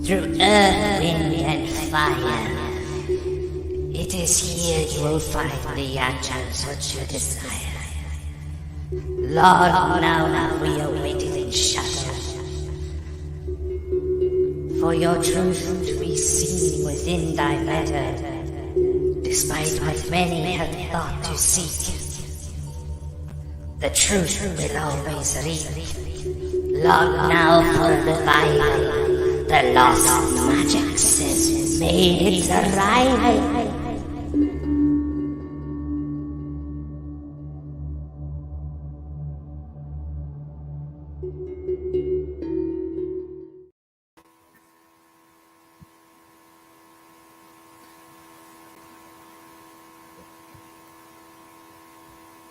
through earth, wind, and fire. It is here you will find the answers which you desire. Lord, now we are waiting in shadow, for your truth to be seen within thy letter, despite what many have thought to seek. The truth will always read. Lord, now for the Bible, the lost Magicks has made its arrival.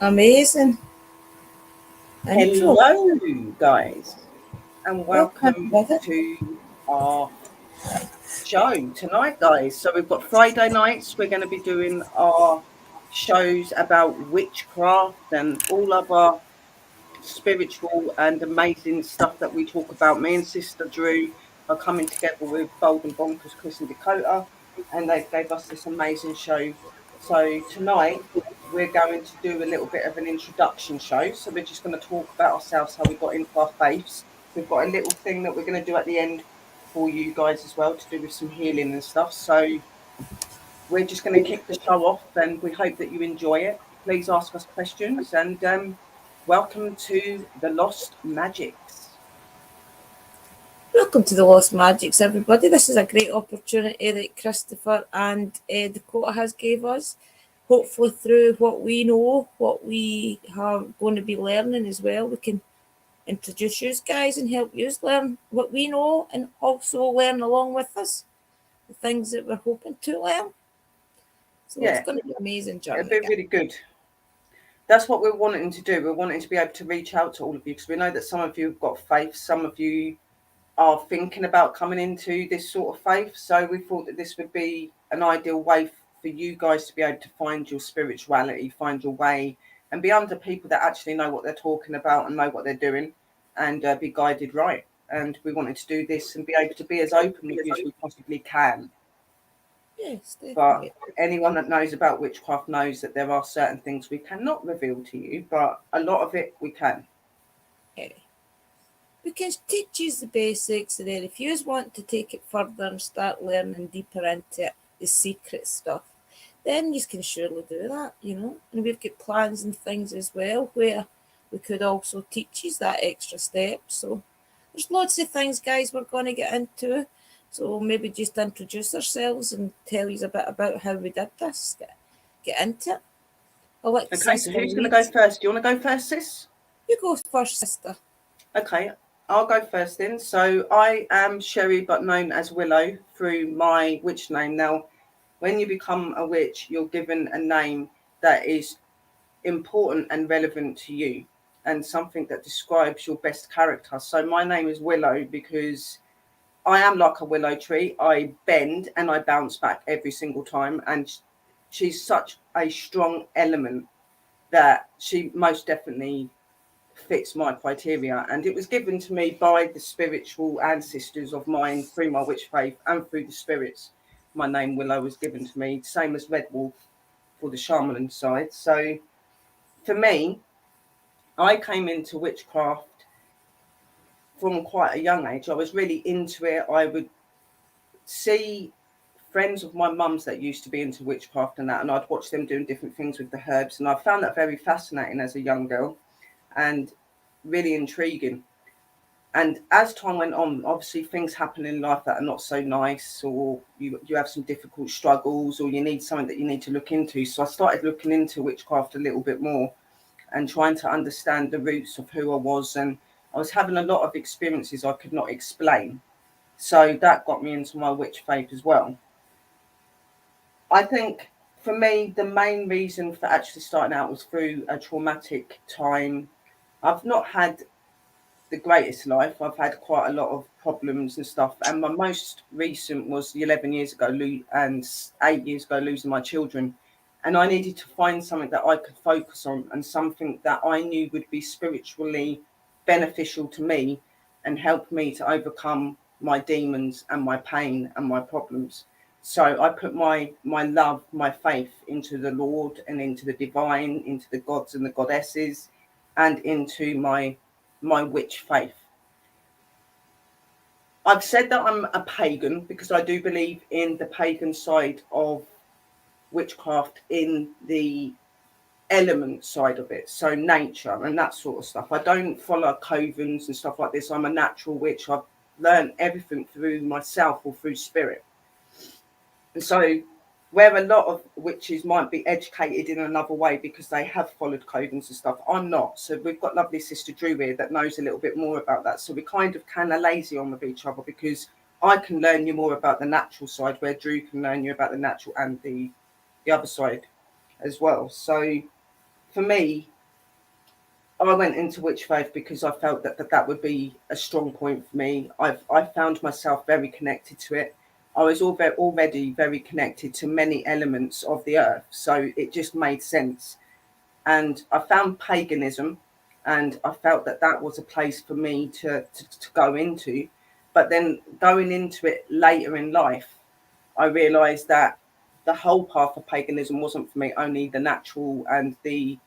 Amazing. Intro. Hello, guys, and welcome to our show tonight, guys. So we've got Friday nights. We're going to be doing our shows about witchcraft and all other spiritual and amazing stuff that we talk about. Me and Sister Drew are coming together with Bold and Bonkers, Chris and Dakota, and they gave us this amazing show. So tonight we're going to do a little bit of an introduction show. So we're just going to talk about ourselves, how we got into our faiths. We've got a little thing that we're going to do at the end for you guys as well, to do with some healing and stuff. So we're just going to kick the show off, and we hope that you enjoy it. Please ask us questions, and welcome to the Lost Magicks. Welcome to the Lost Magicks, everybody. This is a great opportunity that Christopher and Dakota has gave us. Hopefully through what we know, what we are going to be learning as well, we can introduce you guys and help you learn what we know, and also learn along with us the things that we're hoping to learn. So it's going to be an amazing journey. It'll be really good. That's what we're wanting to do. We're wanting to be able to reach out to all of you, because we know that some of you have got faith, some of you are thinking about coming into this sort of faith. So we thought that this would be an ideal way for you guys to be able to find your spirituality, find your way, and be under people that actually know what they're talking about and know what they're doing, and be guided right. And we wanted to do this and be able to be as open with you as we possibly can. Yes, definitely. But anyone that knows about witchcraft knows that there are certain things we cannot reveal to you, but a lot of it we can. Yeah. We can teach you the basics, and then if you want to take it further and start learning deeper into it, the secret stuff, then you can surely do that, you know. And we've got plans and things as well where we could also teach you that extra step. So there's lots of things, guys, we're going to get into. So maybe just introduce ourselves and tell you a bit about how we did this. Get into it. Okay, so who's going to go first? Do you want to go first, sis? You go first, sister. Okay, I'll go first then. So I am Sherry, but known as Willow through my witch name. Now, when you become a witch, you're given a name that is important and relevant to you, and something that describes your best character. So my name is Willow because I am like a willow tree. I bend and I bounce back every single time. And she's such a strong element that she most definitely fits my criteria. And it was given to me by the spiritual ancestors of mine through my witch faith and through the spirits. My name Willow was given to me, same as Red Wolf for the shaman side. So for me, I came into witchcraft from quite a young age. I was really into it. I would see friends of my mum's that used to be into witchcraft and that, and I'd watch them doing different things with the herbs, and I found that very fascinating as a young girl and really intriguing. And as time went on, obviously things happen in life that are not so nice, or you have some difficult struggles, or you need something that you need to look into. So I started looking into witchcraft a little bit more and trying to understand the roots of who I was. And I was having a lot of experiences I could not explain. So that got me into my witch faith as well. I think for me, the main reason for actually starting out was through a traumatic time. I've not had the greatest life. I've had quite a lot of problems and stuff. And my most recent was 11 years ago and 8 years ago, losing my children. And I needed to find something that I could focus on, and something that I knew would be spiritually beneficial to me and help me to overcome my demons and my pain and my problems. So I put my love, my faith into the Lord and into the divine, into the gods and the goddesses, and into my witch faith. I've said that I'm a pagan because I do believe in the pagan side of witchcraft, in the element side of it, so nature and that sort of stuff. I don't follow covens and stuff like this. I'm a natural witch. I've learned everything through myself or through spirit. And so where a lot of witches might be educated in another way because they have followed covens and stuff, I'm not. So we've got lovely Sister Drew here that knows a little bit more about that. So we kind of kind of lazy on with each other because I can learn you more about the natural side, where Drew can learn you about the natural and the other side as well. So for me, I went into witch faith because I felt that would be a strong point for me. I found myself very connected to it. I was already very connected to many elements of the earth, so it just made sense. And I found paganism, and I felt that was a place for me to go into. But then going into it later in life, I realised that the whole path of paganism wasn't for me, only the natural and the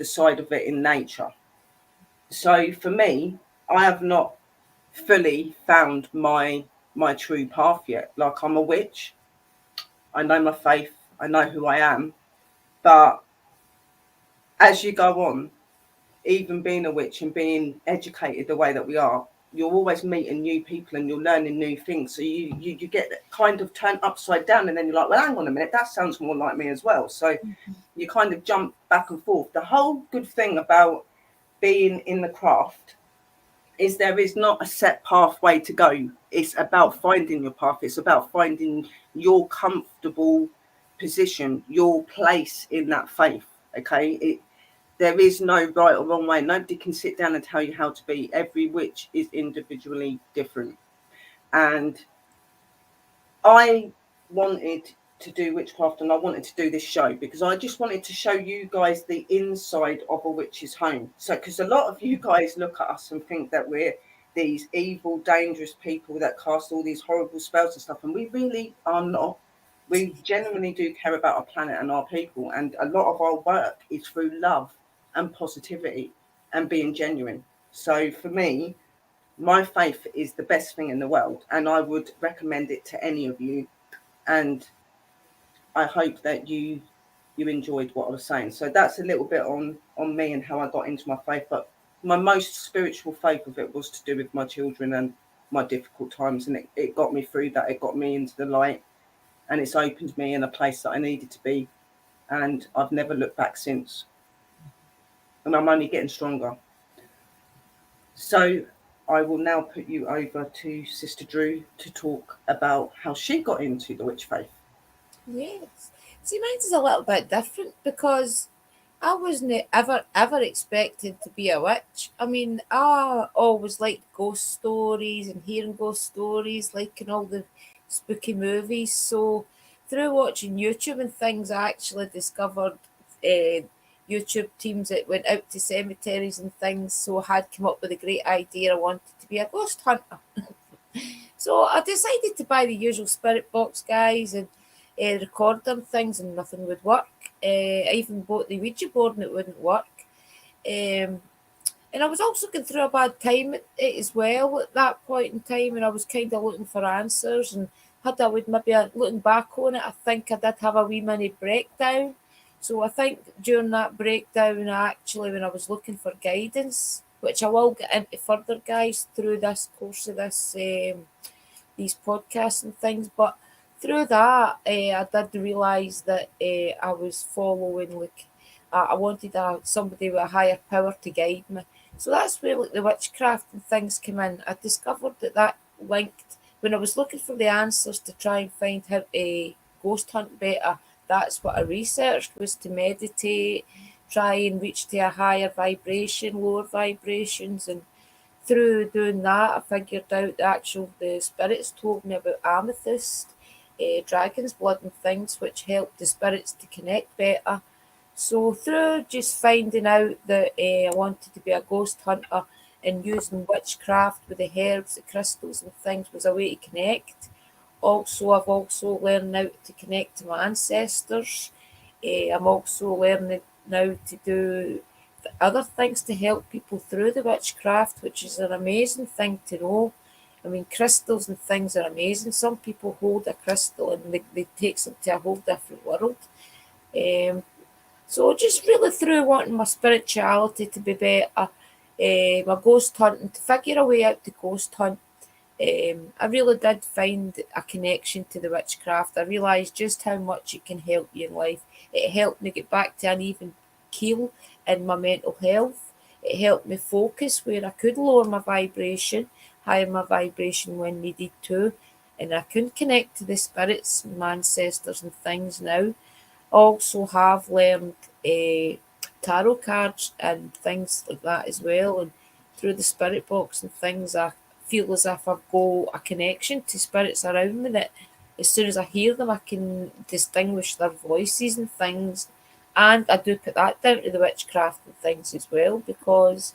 side of it in nature. So for me, I have not fully found my true path yet. Like, I'm a witch. I know my faith. I know who I am. But as you go on, even being a witch and being educated the way that we are, you're always meeting new people and you're learning new things. So you get kind of turned upside down, and then you're like, well, hang on a minute, that sounds more like me as well. So you kind of jump back and forth. The whole good thing about being in the craft is there is not a set pathway to go. It's about finding your path. It's about finding your comfortable position, your place in that faith. Okay. There is no right or wrong way. Nobody can sit down and tell you how to be. Every witch is individually different. And I wanted to do witchcraft, and I wanted to do this show because I just wanted to show you guys the inside of a witch's home. So, because a lot of you guys look at us and think that we're these evil, dangerous people that cast all these horrible spells and stuff, and we really are not. We genuinely do care about our planet and our people, and a lot of our work is through love and positivity and being genuine. So for me, my faith is the best thing in the world, and I would recommend it to any of you. And I hope that you enjoyed what I was saying. So that's a little bit on me and how I got into my faith. But my most spiritual faith of it was to do with my children and my difficult times, and it got me through that. It got me into the light, and it's opened me in a place that I needed to be, and I've never looked back since. And I'm only getting stronger. So I will now put you over to Sister Drew to talk about how she got into the witch faith. Yes. See, mine's a little bit different because I wasn't ever expected to be a witch. I mean, I always liked ghost stories and hearing ghost stories, like in all the spooky movies. So through watching YouTube and things, I actually discovered YouTube teams that went out to cemeteries and things. So I had come up with a great idea. I wanted to be a ghost hunter. So I decided to buy the usual spirit box, guys, and record them things, and nothing would work. I even bought the Ouija board and it wouldn't work. Um, and I was also going through a bad time as well at that point in time, and I was kind of looking for answers. And had I would maybe looking back on it, I think I did have a wee mini breakdown. So I think during that breakdown, actually, when I was looking for guidance, which I will get into further, guys, through this course of these podcasts and things, but through that, I did realise that I was following, like, I wanted somebody with a higher power to guide me. So that's where, like, the witchcraft and things came in. I discovered that linked when I was looking for the answers to try and find how to ghost hunt better. That's what I researched, was to meditate, try and reach to a higher vibration, lower vibrations, and through doing that, I figured out the spirits told me about amethyst, dragon's blood, and things which helped the spirits to connect better. So through just finding out that I wanted to be a ghost hunter, and using witchcraft with the herbs, the crystals and things was a way to connect. Also, I've also learned now to connect to my ancestors. I'm also learning now to do other things to help people through the witchcraft, which is an amazing thing to know. I mean, crystals and things are amazing. Some people hold a crystal and they takes them to a whole different world. So just really through wanting my spirituality to be better, my ghost hunting, to figure a way out to ghost hunt. I really did find a connection to the witchcraft. I realised just how much it can help you in life. It helped me get back to an even keel in my mental health. It helped me focus where I could lower my vibration, higher my vibration when needed to, and I can connect to the spirits, my ancestors, and things now. Also have learned tarot cards and things like that as well, and through the spirit box and things, I feel as if I've got a connection to spirits around me that as soon as I hear them, I can distinguish their voices and things. And I do put that down to the witchcraft and things as well, because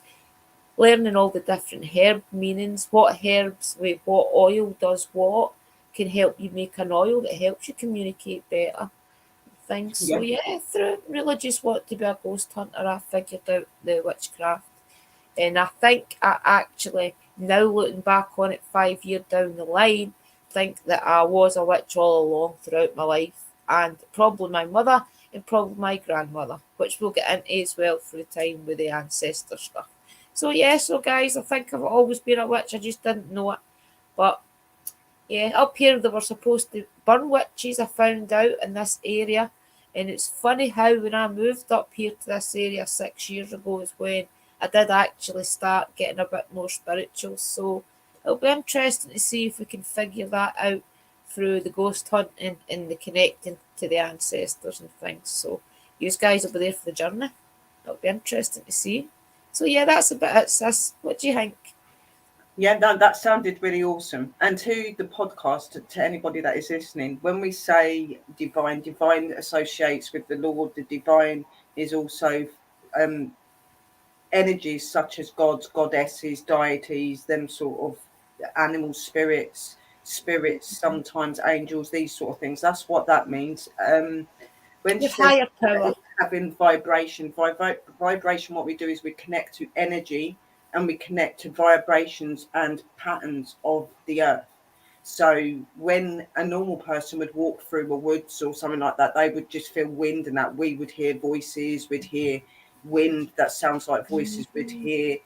learning all the different herb meanings, what herbs with what oil does what, can help you make an oil that helps you communicate better things. So Yeah. yeah, through really just want to be a ghost hunter, I figured out the witchcraft. And I think I actually, now looking back on it 5 years down the line, think that I was a witch all along throughout my life. And probably my mother and probably my grandmother, which we'll get into as well for the time with the ancestor stuff. So yeah, so guys, I think I've always been a witch, I just didn't know it. But yeah, up here they were supposed to burn witches, I found out in this area. And it's funny how when I moved up here to this area 6 years ago is when I did actually start getting a bit more spiritual. So it'll be interesting to see if we can figure that out through the ghost hunting and the connecting to the ancestors and things. So you guys will be there for the journey. It'll be interesting to see. So yeah, that's about it, sis. What do you think? Yeah, that sounded really awesome. And to the podcast, to anybody that is listening, when we say divine, divine associates with the Lord. The divine is also um, energies such as gods, goddesses, deities, them sort of animal spirits, spirits, sometimes angels, these sort of things. That's what that means. When Your she says higher power. having vibration, vibration, what we do is we connect to energy and we connect to vibrations and patterns of the earth. So when a normal person would walk through a woods or something like that, they would just feel wind, and that we would hear voices, we'd hear wind that sounds like voices, we'd hear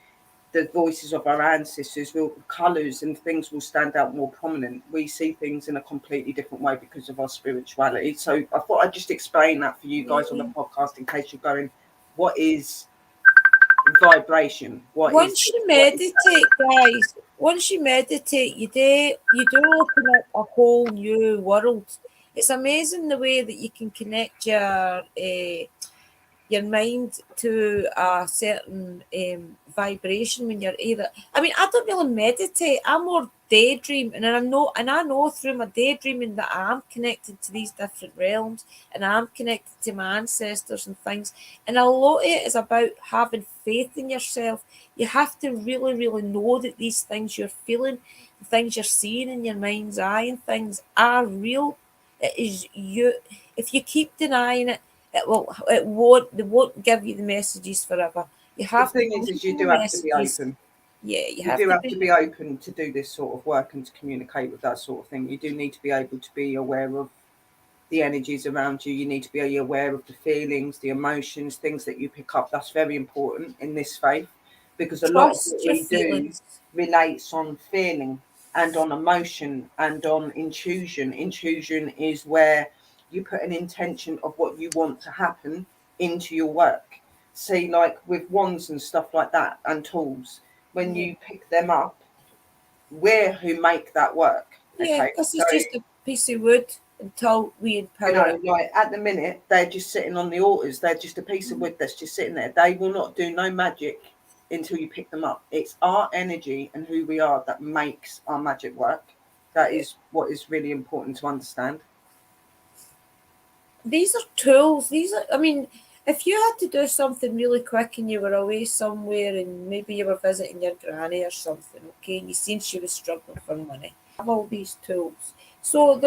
the voices of our ancestors, will colours and things will stand out more prominent. We see things in a completely different way because of our spirituality. So I thought I'd just explain that for you guys on the podcast in case you're going, what is vibration? Once you What is meditate, guys, once you meditate, you do open up a whole new world. It's amazing the way that you can connect your mind to a certain vibration when you're either. I mean, I don't really meditate. I'm more daydream, and I know through my daydreaming that I'm connected to these different realms, and I'm connected to my ancestors and things. And a lot of it is about having faith in yourself. You have to really, really know that these things you're feeling, the things you're seeing in your mind's eye, and things are real. It is you. If you keep denying it, they won't give you the messages forever. You the have to thing believe is you in the do have to be messages. open. Yeah, you You have do to have to be. be open to do this sort of work and to communicate with that sort of thing. You do need to be able to be aware of the energies around you. You need to be aware of the feelings, the emotions, things that you pick up. That's very important in this faith, because a lot of Trust what your we do feelings. relates on feeling and on emotion and on intuition. Intuition is where you put an intention of what you want to happen into your work. See, like with wands and stuff like that and tools, when Yeah. you pick them up, we're who make that work. Yeah, Okay, this so is just a piece of wood until we you empower it. know, like at the minute, they're just sitting on the altars. They're just a piece of wood that's just sitting there. They will not do no magic until you pick them up. It's our energy and who we are that makes our magic work. That Yeah. is what is really important to understand. These are tools. These are, I mean, If you had to do something really quick and you were away somewhere and maybe you were visiting your granny or something, okay, and you seen she was struggling for money, have all these tools. So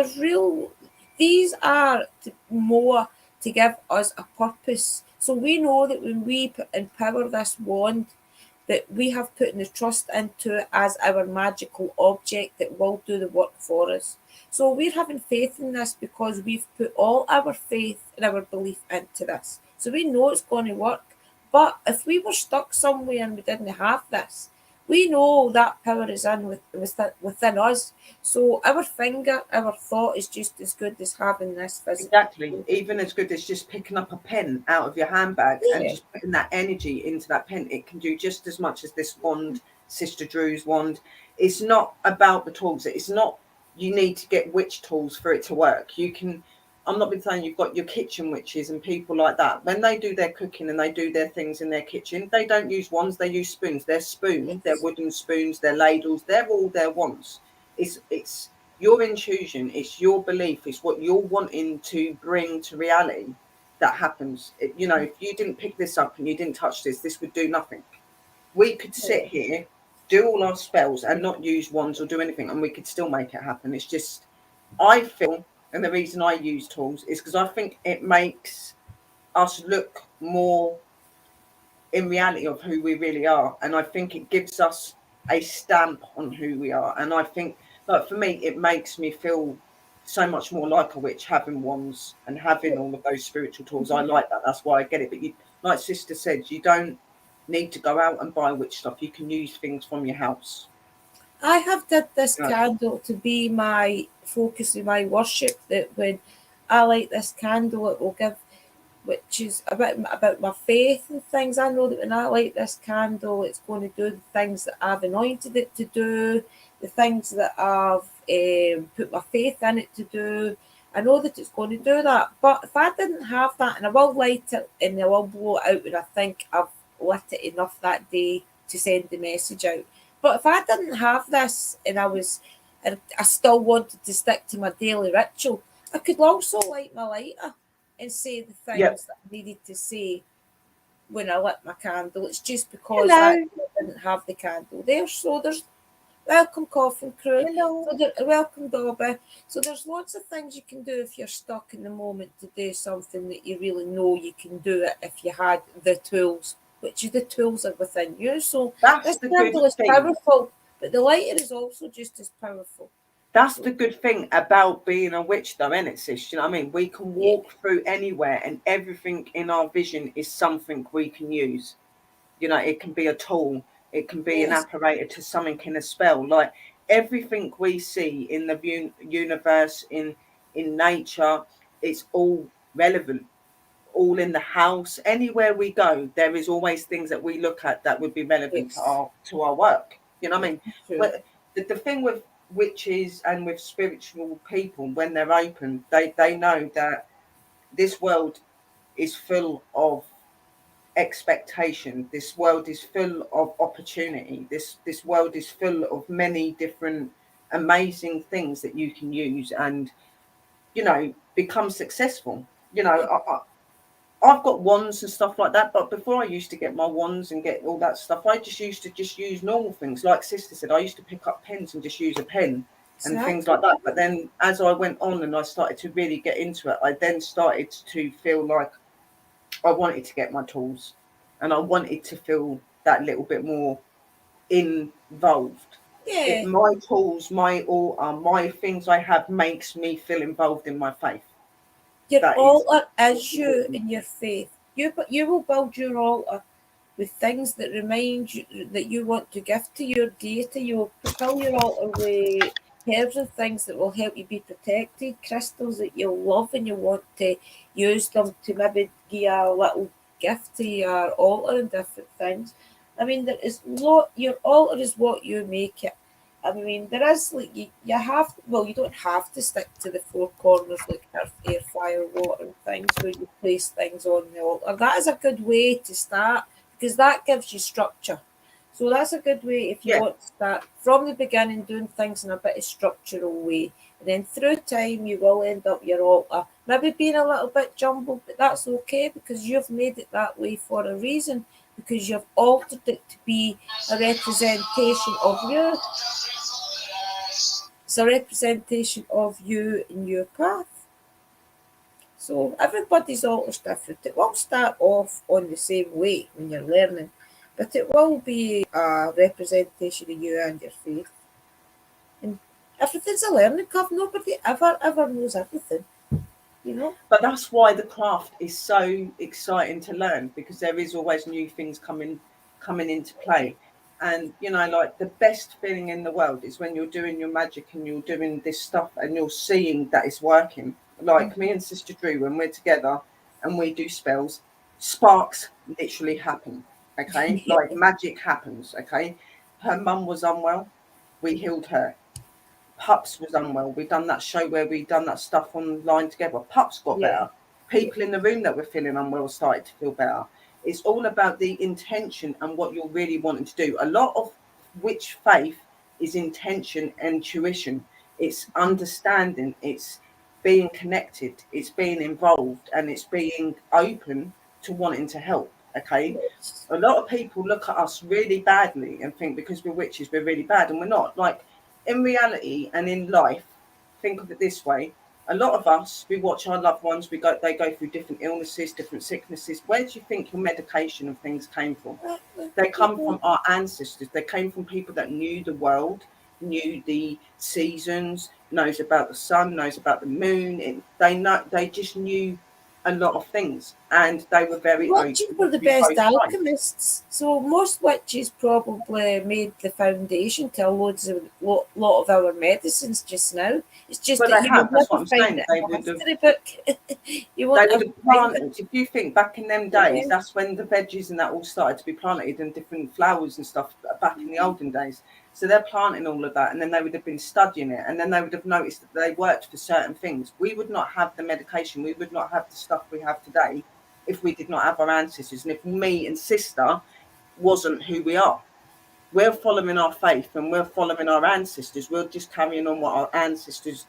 these are more to give us a purpose. So we know that when we empower this wand, that we have put the trust into it as our magical object that will do the work for us. So we're having faith in this because we've put all our faith and our belief into this. So we know it's going to work. But if we were stuck somewhere and we didn't have this, we know that power is within us. So our finger, our thought is just as good as having this physical. Exactly. Even as good as just picking up a pen out of your handbag and Yeah. just putting that energy into that pen. It can do just as much as this wand, Sister Drew's wand. It's not about the tools. It's not, you need to get witch tools for it to work. You can, I'm not been saying you've got your kitchen witches and people like that. When they do their cooking and they do their things in their kitchen, they don't use wands, they use spoons. Their spoon, their Yes. wooden spoons, their ladles, they're all their wands. It's your intuition, it's your belief, it's what you're wanting to bring to reality that happens. You know, if you didn't pick this up and you didn't touch this would do nothing. We could sit Yeah. here, do all our spells and not use wands or do anything, and we could still make it happen. It's just, I feel, and the reason I use tools is because I think it makes us look more in reality of who we really are. And I think it gives us a stamp on who we are. And I think, like for me, it makes me feel so much more like a witch having wands and having all of those spiritual tools. I like that. That's why I get it. But you, like Sister said, you don't need to go out and buy witch stuff. You can use things from your house. I have did this Yeah. candle to be my focus in my worship. That when I light this candle, it will give, which is about my faith and things. I know that when I light this candle, it's going to do the things that I've anointed it to do, the things that I've put my faith in it to do. I know that it's going to do that. But if I didn't have that, and I will light it and I will blow it out when I think I've lit it enough that day to send the message out. But if I didn't have this and I still wanted to stick to my daily ritual, I could also light my lighter and say the Yep. things that I needed to say when I lit my candle. It's just because I Hello. didn't have the candle there. So there's welcome coffin crew. Hello. So welcome Dobby. So there's lots of things you can do if you're stuck in the moment to do something that you really know you can do it if you had the tools, which the tools are within you. So That's this the good candle is thing. powerful, but the lighter is also just as powerful. That's So the good thing about being a witch, though, isn't it, sis? You know what I mean? We can yeah, walk through anywhere, and everything in our vision is something we can use. You know, it can be a tool, it can be an yes, apparatus to something in a spell. Like everything we see in the universe, in nature, it's all relevant. All in the house, anywhere we go, there is always things that we look at that would be relevant yes, to our work. You know what I mean? true. But the thing with witches and with spiritual people, when they're open, they know that this world is full of expectation. This world is full of opportunity. This world is full of many different amazing things that you can use and, you know, become successful. You know, I've got wands and stuff like that, but before I used to get my wands and get all that stuff, I just used to just use normal things. Like Sister said, I used to pick up pens and just use a pen and things Exactly. like that. But then as I went on and I started to really get into it, I then started to feel like I wanted to get my tools and I wanted to feel that little bit more involved. Yeah. My tools, my altar, my things I have makes me feel involved in my faith. Your That is altar is you important. in your faith. You will build your altar with things that remind you that you want to give to your deity. You will fill your altar with herbs and things that will help you be protected, crystals that you'll love and you want to use them to maybe give a little gift to your altar and different things. I mean, there is your altar is what you make it. I mean, there is like you have, well, you don't have to stick to the four corners like earth, air, fire, water, and things where you place things on the altar. That is a good way to start because that gives you structure. So that's a good way if you Yeah. want to start from the beginning doing things in a bit of structural way. And then through time, you will end up your altar maybe being a little bit jumbled, but that's okay because you've made it that way for a reason, because you've altered it to be a representation of you. It's a representation of you and your path. So everybody's altar's different. It will start off on the same way when you're learning, but it will be a representation of you and your faith. And everything's a learning curve. Nobody ever knows everything, you know. But that's why the craft is so exciting to learn, because there is always new things coming into play. And like the best feeling in the world is when you're doing your magic and you're doing this stuff and you're seeing that it's working. Like me and Sister Drew, when we're together and we do spells, sparks literally happen. Okay, like magic happens. Okay, her mum was unwell, we healed her. Pups was unwell. We've done that show where we done that stuff online together. Pups got Yeah. better. People in the room that were feeling unwell started to feel better. It's all about the intention and what you're really wanting to do. A lot of witch faith is intention and tuition. It's understanding. It's being connected. It's being involved, and it's being open to wanting to help. Okay. A lot of people look at us really badly and think because we're witches we're really bad, and we're not. Like, in reality and in life, think of it this way: a lot of us, we watch our loved ones, they go through different illnesses, different sicknesses. Where do you think your medication and things came from? They come from our ancestors. They came from people that knew the world, knew the seasons, knows about the sun, knows about the moon. They just knew a lot of things, and they were very Witches open were the to best both sides. alchemists, so most witches probably made the foundation to lot of our medicines just now. It's just But that they you have. would That's what never I'm find saying. it They in a would have. history book. You won't They would ever have find it. planted. If you think back in them days, that's when the veggies and that all started to be planted, and different flowers and stuff back in the olden days. So they're planting all of that, and then they would have been studying it, and then they would have noticed that they worked for certain things. We would not have the medication, we would not have the stuff we have today if we did not have our ancestors, and if me and sister wasn't who we are. We're following our faith and we're following our ancestors. We're just carrying on what our ancestors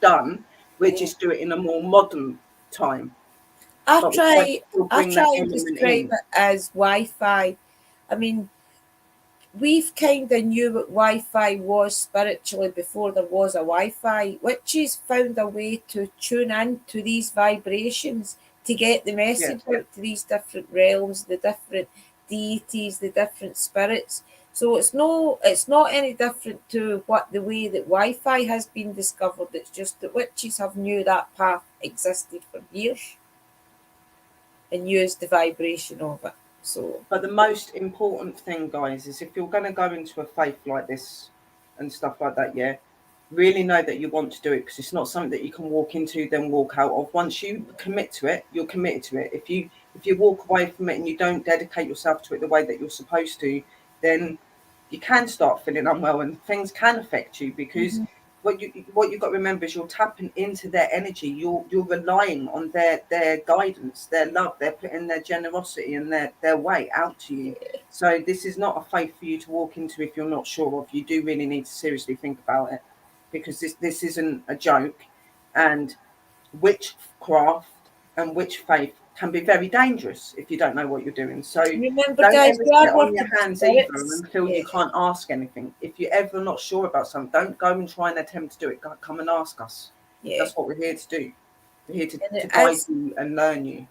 done. We Yeah. just do it in a more modern time, I but we try to try still I bring that try and element describe in. it as Wi-Fi. I mean, we've kind of knew what Wi-Fi was spiritually before there was a Wi-Fi. Witches found a way to tune in to these vibrations to get the message Yes. out to these different realms, the different deities, the different spirits. So it's not any different to what the way that Wi-Fi has been discovered. It's just that witches have knew that path existed for years and used the vibration of it. So But the most important thing, guys, is if you're going to go into a faith like this and stuff like that, yeah, really know that you want to do it, because it's not something that you can walk into then walk out of. Once you commit to it, you're committed to it. If you walk away from it and you don't dedicate yourself to it the way that you're supposed to, then you can start feeling unwell and things can affect you, because what you've got to remember is you're tapping into their energy. You're relying on their guidance, their love. They're putting their generosity and their way out to you. So this is not a faith for you to walk into if you're not sure of. You do really need to seriously think about it, because this isn't a joke. And witchcraft and witch faith can be very dangerous if you don't know what you're doing. So remember, don't guys, ever we are sit on your working with hands either spirits. and feel Yeah. you can't ask anything. If you're ever not sure about something, don't go and try and attempt to do it. Come and ask us. Yeah, That's what we're here to do. We're here and to guide you and learn you.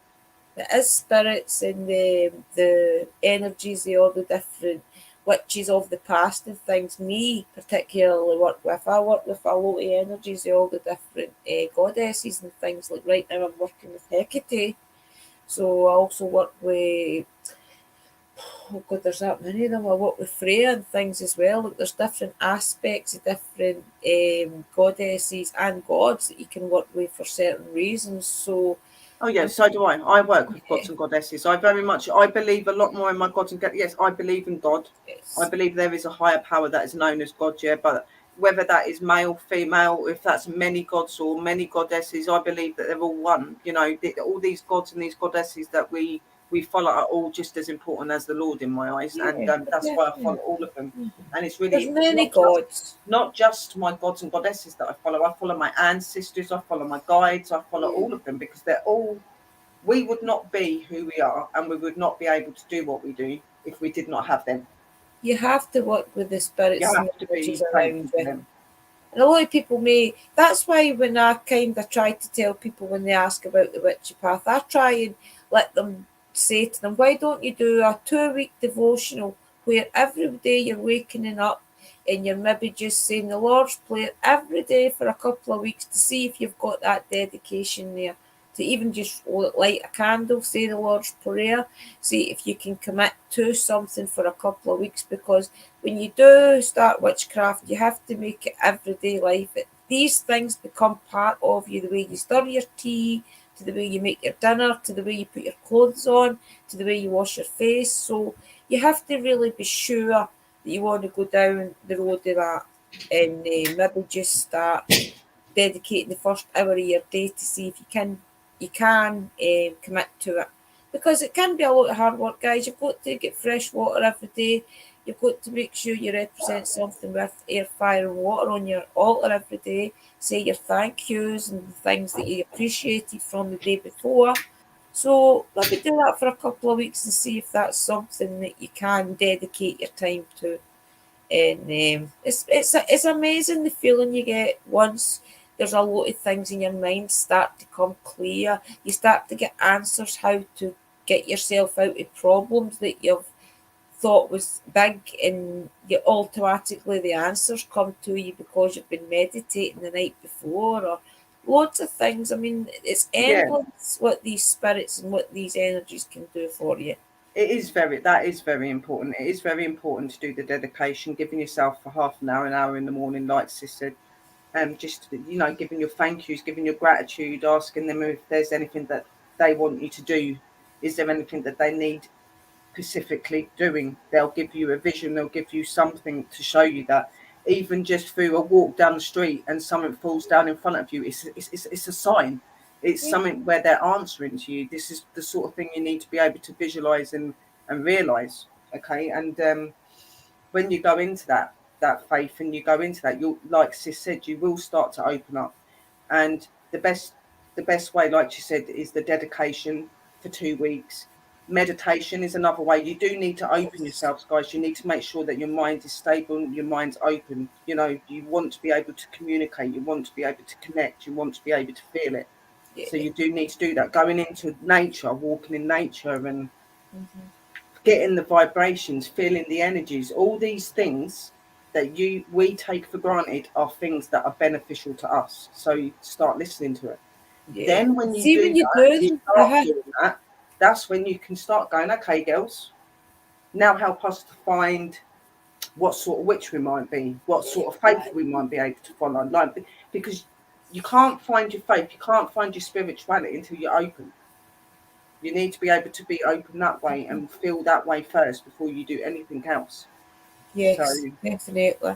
it is spirits and the energies of all the different witches of the past and things. Me particularly I work with a lot of energies of all the different goddesses and things. Like right now, I'm working with Hecate. So I also work with, oh god, there's that many of them. I work with Freya and things as well. Like there's different aspects of different goddesses and gods that you can work with for certain reasons. So Oh yeah, so do I. I work with yeah, gods and goddesses. I believe a lot more in my gods and goddesses. Yes, I believe in God. I yes. believe there is a higher power that is known as God, yeah, but whether that is male, female, if that's many gods or many goddesses, I believe that they're all one. All these gods and these goddesses that we we follow are all just as important as the Lord in my eyes, and Yeah, that's why I follow definitely. all of them. And it's There's really many gods. not just my gods and goddesses that I follow. I follow my ancestors, I follow my guides, I follow all of them, because they're all, we would not be who we are, and we would not be able to do what we do if we did not have them. You have to work with the You spirits and the have to energies be thankful around for you. them. And a lot of people may, that's why when I kind of try to tell people when they ask about the witchy path, I try and let them say to them, why don't you do a 2 week devotional where every day you're waking up and you're maybe just saying the Lord's Prayer every day for a couple of weeks to see if you've got that dedication there. To even just light a candle, say the Lord's Prayer, see if you can commit to something for a couple of weeks, because when you do start witchcraft, you have to make it everyday life. These things become part of you, the way you stir your tea, to the way you make your dinner, to the way you put your clothes on, to the way you wash your face. So you have to really be sure that you want to go down the road of that, and maybe just start dedicating the first hour of your day to see if you can commit to it, because it can be a lot of hard work, guys. You've got to get fresh water every day. You've got to make sure you represent something with air, fire, and water on your altar every day. Say your thank yous and the things that you appreciated from the day before. So maybe do that for a couple of weeks and see if that's something that you can dedicate your time to. And it's amazing the feeling you get once there's a lot of things in your mind start to come clear. You start to get answers how to get yourself out of problems that you've thought was big, and you automatically the answers come to you because you've been meditating the night before, or loads of things. I mean, it's Yeah, endless what these spirits and what these energies can do for you. it is that is very important. It is very important to do the dedication, giving yourself for half an hour in the morning, like Sis said. Just, giving your thank yous, giving your gratitude, asking them if there's anything that they want you to do. Is there anything that they need specifically doing? They'll give you a vision, they'll give you something to show you that. Even just through a walk down the street and something falls down in front of you, it's a sign. It's Yeah, something where they're answering to you. This is the sort of thing you need to be able to visualize and realize. Okay. And when you go into that faith and you go into that, you'll, like Sis said, you will start to open up. And the best way, like she said, is the dedication for 2 weeks. Meditation is another way. You do need to open yourselves, guys. You need to make sure that your mind is stable, your mind's open. You want to be able to communicate, you want to be able to connect, you want to be able to feel it. So yeah. you do need to do that. Going into nature, walking in nature, and Mhm. getting the vibrations, feeling the energies, all these things that we take for granted are things that are beneficial to us. So you start listening to it. Yeah. Then when you See, do when you that, do you them, start doing that, that's when you can start going, okay, girls, now help us to find what sort of witch we might be, what sort of faith we might be able to follow. Like, because you can't find your faith, you can't find your spirituality until you're open. You need to be able to be open that way and feel that way first before you do anything else. So yes, definitely.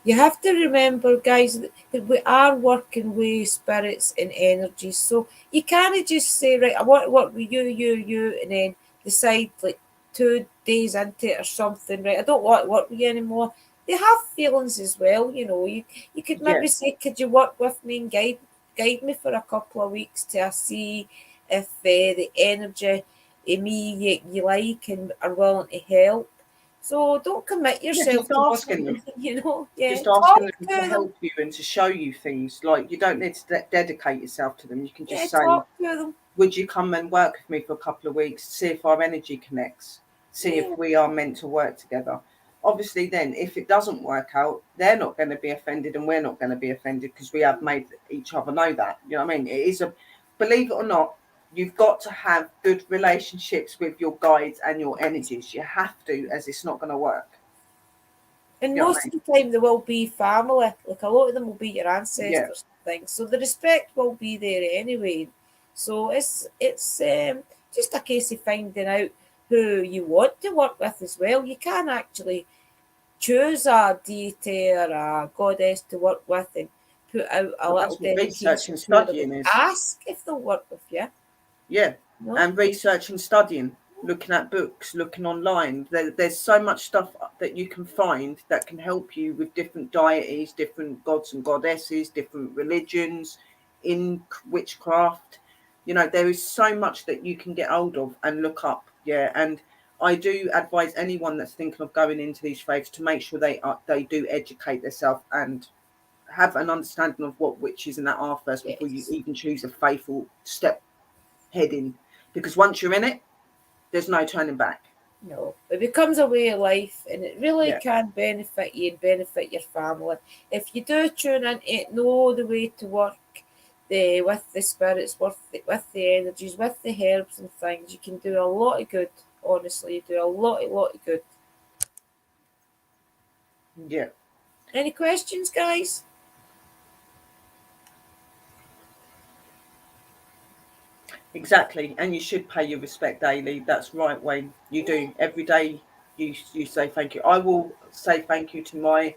You have to remember, guys, that we are working with spirits and energies. So you can't just say, right, I want to work with you, and then decide like 2 days into it or something, right? I don't want to work with you anymore. They have feelings as well, you know. You could yeah, maybe say, could you work with me and guide me for a couple of weeks to see if the energy in me you like and are willing to help. So don't commit yeah, yourself just to asking them. nothing, you know. Yeah, Just asking talk them to to them. help you and to show you things. Like, you don't need to dedicate yourself to them. You can Yeah, just say, talk to them. would you come and work with me for a couple of weeks, see if our energy connects, see Yeah, if we are meant to work together? Obviously, then, if it doesn't work out, they're not going to be offended and we're not going to be offended, because we have made each other know that. You know what I mean? It is believe it or not, you've got to have good relationships with your guides and your energies. You have to, as it's not going to work. and You know what most I of the time they will be family. Like a lot of them will be your mean? Yeah. ancestors and things. So the respect will be there anyway. So it's just a case of finding out who you want to work with as well. You can actually choose a deity or a goddess to work with and put out a Well, little that's what research dedication and to them and studying is. ask if they'll work with you. Yeah. No. and researching, studying, looking at books, looking online. There's so much stuff that you can find that can help you with different deities, different gods and goddesses, different religions, in witchcraft. There is so much that you can get hold of and look up. Yeah, and I do advise anyone that's thinking of going into these faiths to make sure they do educate themselves and have an understanding of what witches and that are first before you Yes. even choose a faithful step head in. Because once you're in it, there's no turning back. No, it becomes a way of life, and it really Yeah. can benefit you and benefit your family. If you do tune into it, know the way to work with the spirits, with the energies, with the herbs and things. You can do a lot of good. Honestly, you do a lot of good. Yeah. Any questions, guys? Exactly. And you should pay your respect daily. That's right, Wayne. You do. Every day you say thank you. I will say thank you to my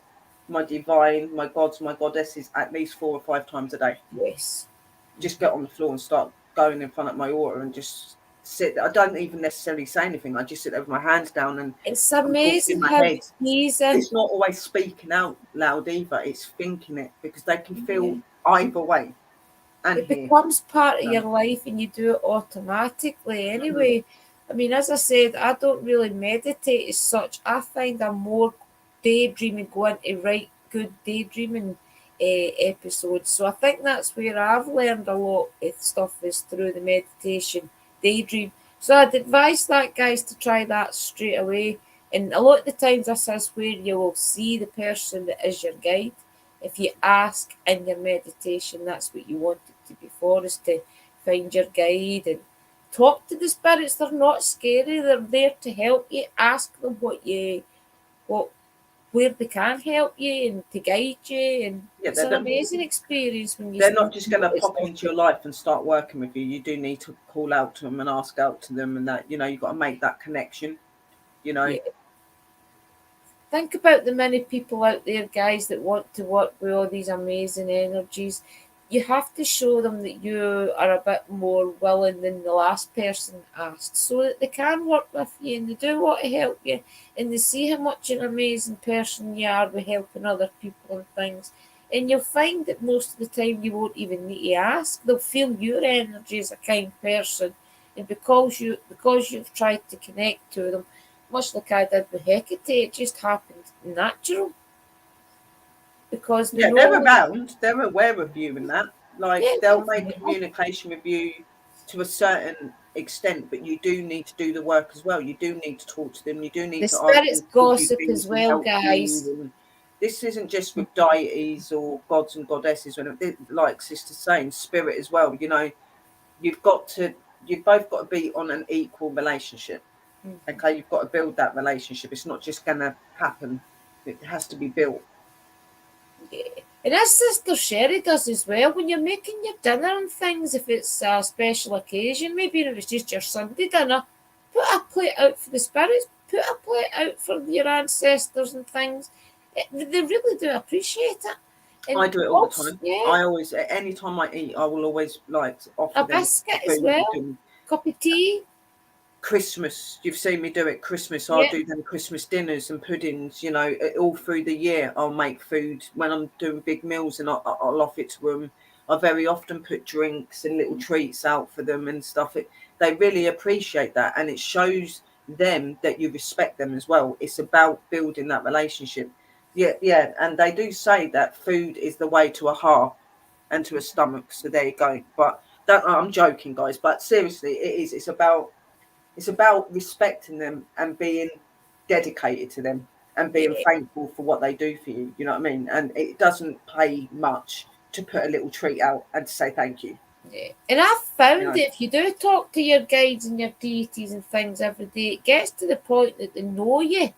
divine, my gods, my goddesses at least 4 or 5 times a day. Yes. Just get on the floor and start going in front of my altar and just sit there. I don't even necessarily say anything. I just sit there with my hands down and It's I'm talking in amazing my how head. easy. It's not always speaking out loud either. It's thinking it because they can Yeah. feel either way and It hear. becomes part of So, your life and you do it automatically mhm. anyway. I mean, as I said, I don't really meditate as such. I find I'm more daydreaming, going to write good daydreaming episodes. So I think that's where I've learned a lot of stuff is through the meditation, daydream. So I'd advise that, guys, to try that straight away. And a lot of the times this is where you will see the person that is your guide. If you ask in your meditation, that's what you want it to be for, is to find your guide and talk to the spirits. They're not scary, they're there to help you. Ask them what where they can help you and to guide you, and Yeah, it's an amazing experience when you they're not just going to notice pop stuff. into your life and start working with you. You do need to call out to them and ask out to them, and that you've got to make that connection. You know, Yeah. Think about the many people out there, guys, that want to work with all these amazing energies. You have to show them that you are a bit more willing than the last person asked, so that they can work with you and they do want to help you and they see how much an amazing person you are with helping other people and things. And you'll find that most of the time you won't even need to ask. They'll feel your energy as a kind person. And because you've tried to connect to them, much like I did with Hecate, it just happened natural because they yeah, they're know, around, they're aware of you and that. Like yeah, they'll make definitely. communication with you to a certain extent, but you do need to do the work as well. You do need to talk to them. You do need The to ask spirits them to give you gossip as things and well, help guys. you. And this isn't just with deities or gods and goddesses, like Sister saying, spirit as well. You've got to, you've both got to be on an equal relationship. Mhm. Okay, you've got to build that relationship. It's not just going to happen. It has to be built. Yeah. And as Sister Sherry does as well, when you're making your dinner and things, if it's a special occasion, maybe if it's just your Sunday dinner, put a plate out for the spirits, put a plate out for your ancestors and things. They really do appreciate it. I And do it all the also, time. yeah, I always, any time I eat, I will always like a offer them biscuit as food well, and cup of tea. Christmas. You've seen me do it. Christmas, I'll Yeah. do them Christmas dinners and puddings. All through the year, I'll make food when I'm doing big meals, and I'll offer it to them. I very often put drinks and little treats out for them and stuff. They really appreciate that, and it shows them that you respect them as well. It's about building that relationship. Yeah, yeah, and they do say that food is the way to a heart and to a stomach. So there you go. But I'm joking, guys. But seriously, it is. It's about respecting them and being dedicated to them and being Yeah. thankful for what they do for you. You know what I mean? And it doesn't pay much to put a little treat out and to say thank you. Yeah. And I've You found know, that if you do talk to your guides and your deities and things every day, it gets to the point that they know you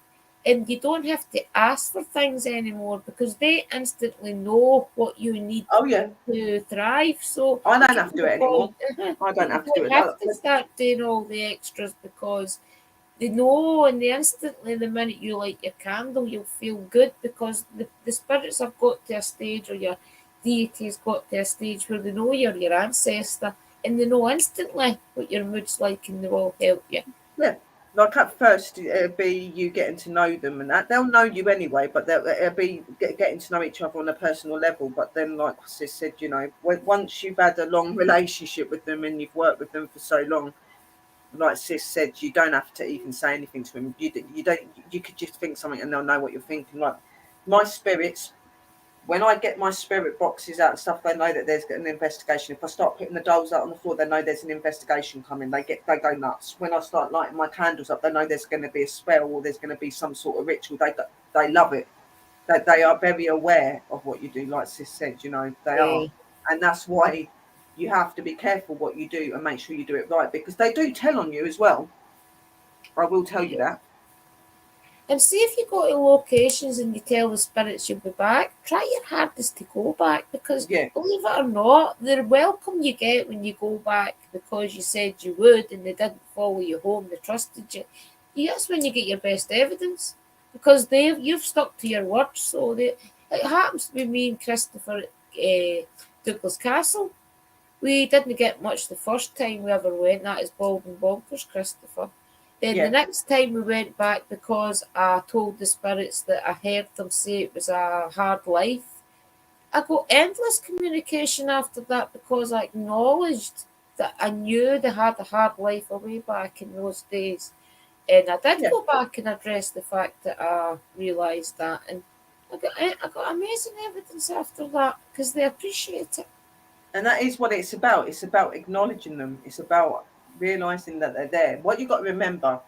and you don't have to ask for things anymore because they instantly know what you need oh yeah, to thrive. So I you don't get have to to do the it point anymore. I that don't you have to do don't it. have to start doing all the extras because they know, and they instantly, the minute you light your candle, you'll feel good because the spirits have got to a stage, or your deity has got to a stage where they know you're your ancestor. and they know instantly what your mood's like, and they will help you. Yeah. Like at first, it'll be you getting to know them, and that they'll know you anyway. But it'll be getting to know each other on a personal level. But then, like Sis said, you know, once you've had a long relationship with them and you've worked with them for so long, like Sis said, you don't have to even say anything to them. You don't. You could just think something, and they'll know what you're thinking. Like my spirits. When I get my spirit boxes out and stuff, they know that there's an investigation. If I start putting the dolls out on the floor, they know there's an investigation coming. They go nuts. When I start lighting my candles up, they know there's going to be a spell or there's going to be some sort of ritual. They love it. They are very aware of what you do. Like Sis said, you know, they are, and that's why you have to be careful what you do and make sure you do it right, because they do tell on you as well. I will tell you that. And see, if you go to locations and you tell the spirits you'll be back, try your hardest to go back, because believe it or not, the welcome you get when you go back because you said you would and they didn't follow you home, they trusted you. That's when you get your best evidence, because you've stuck to your word. So it happens with me and Christopher at Douglas Castle. We didn't get much the first time we ever went. That is bald and bonkers, Christopher. Then the next time we went back, because I told the spirits that I heard them say it was a hard life, I got endless communication after that, because I acknowledged that I knew they had a hard life away back in those days. And I did go back and address the fact that I realised that. And I got amazing evidence after that, because they appreciate it. And that is what it's about. It's about acknowledging them. It's about realizing that they're there. What you've got to remember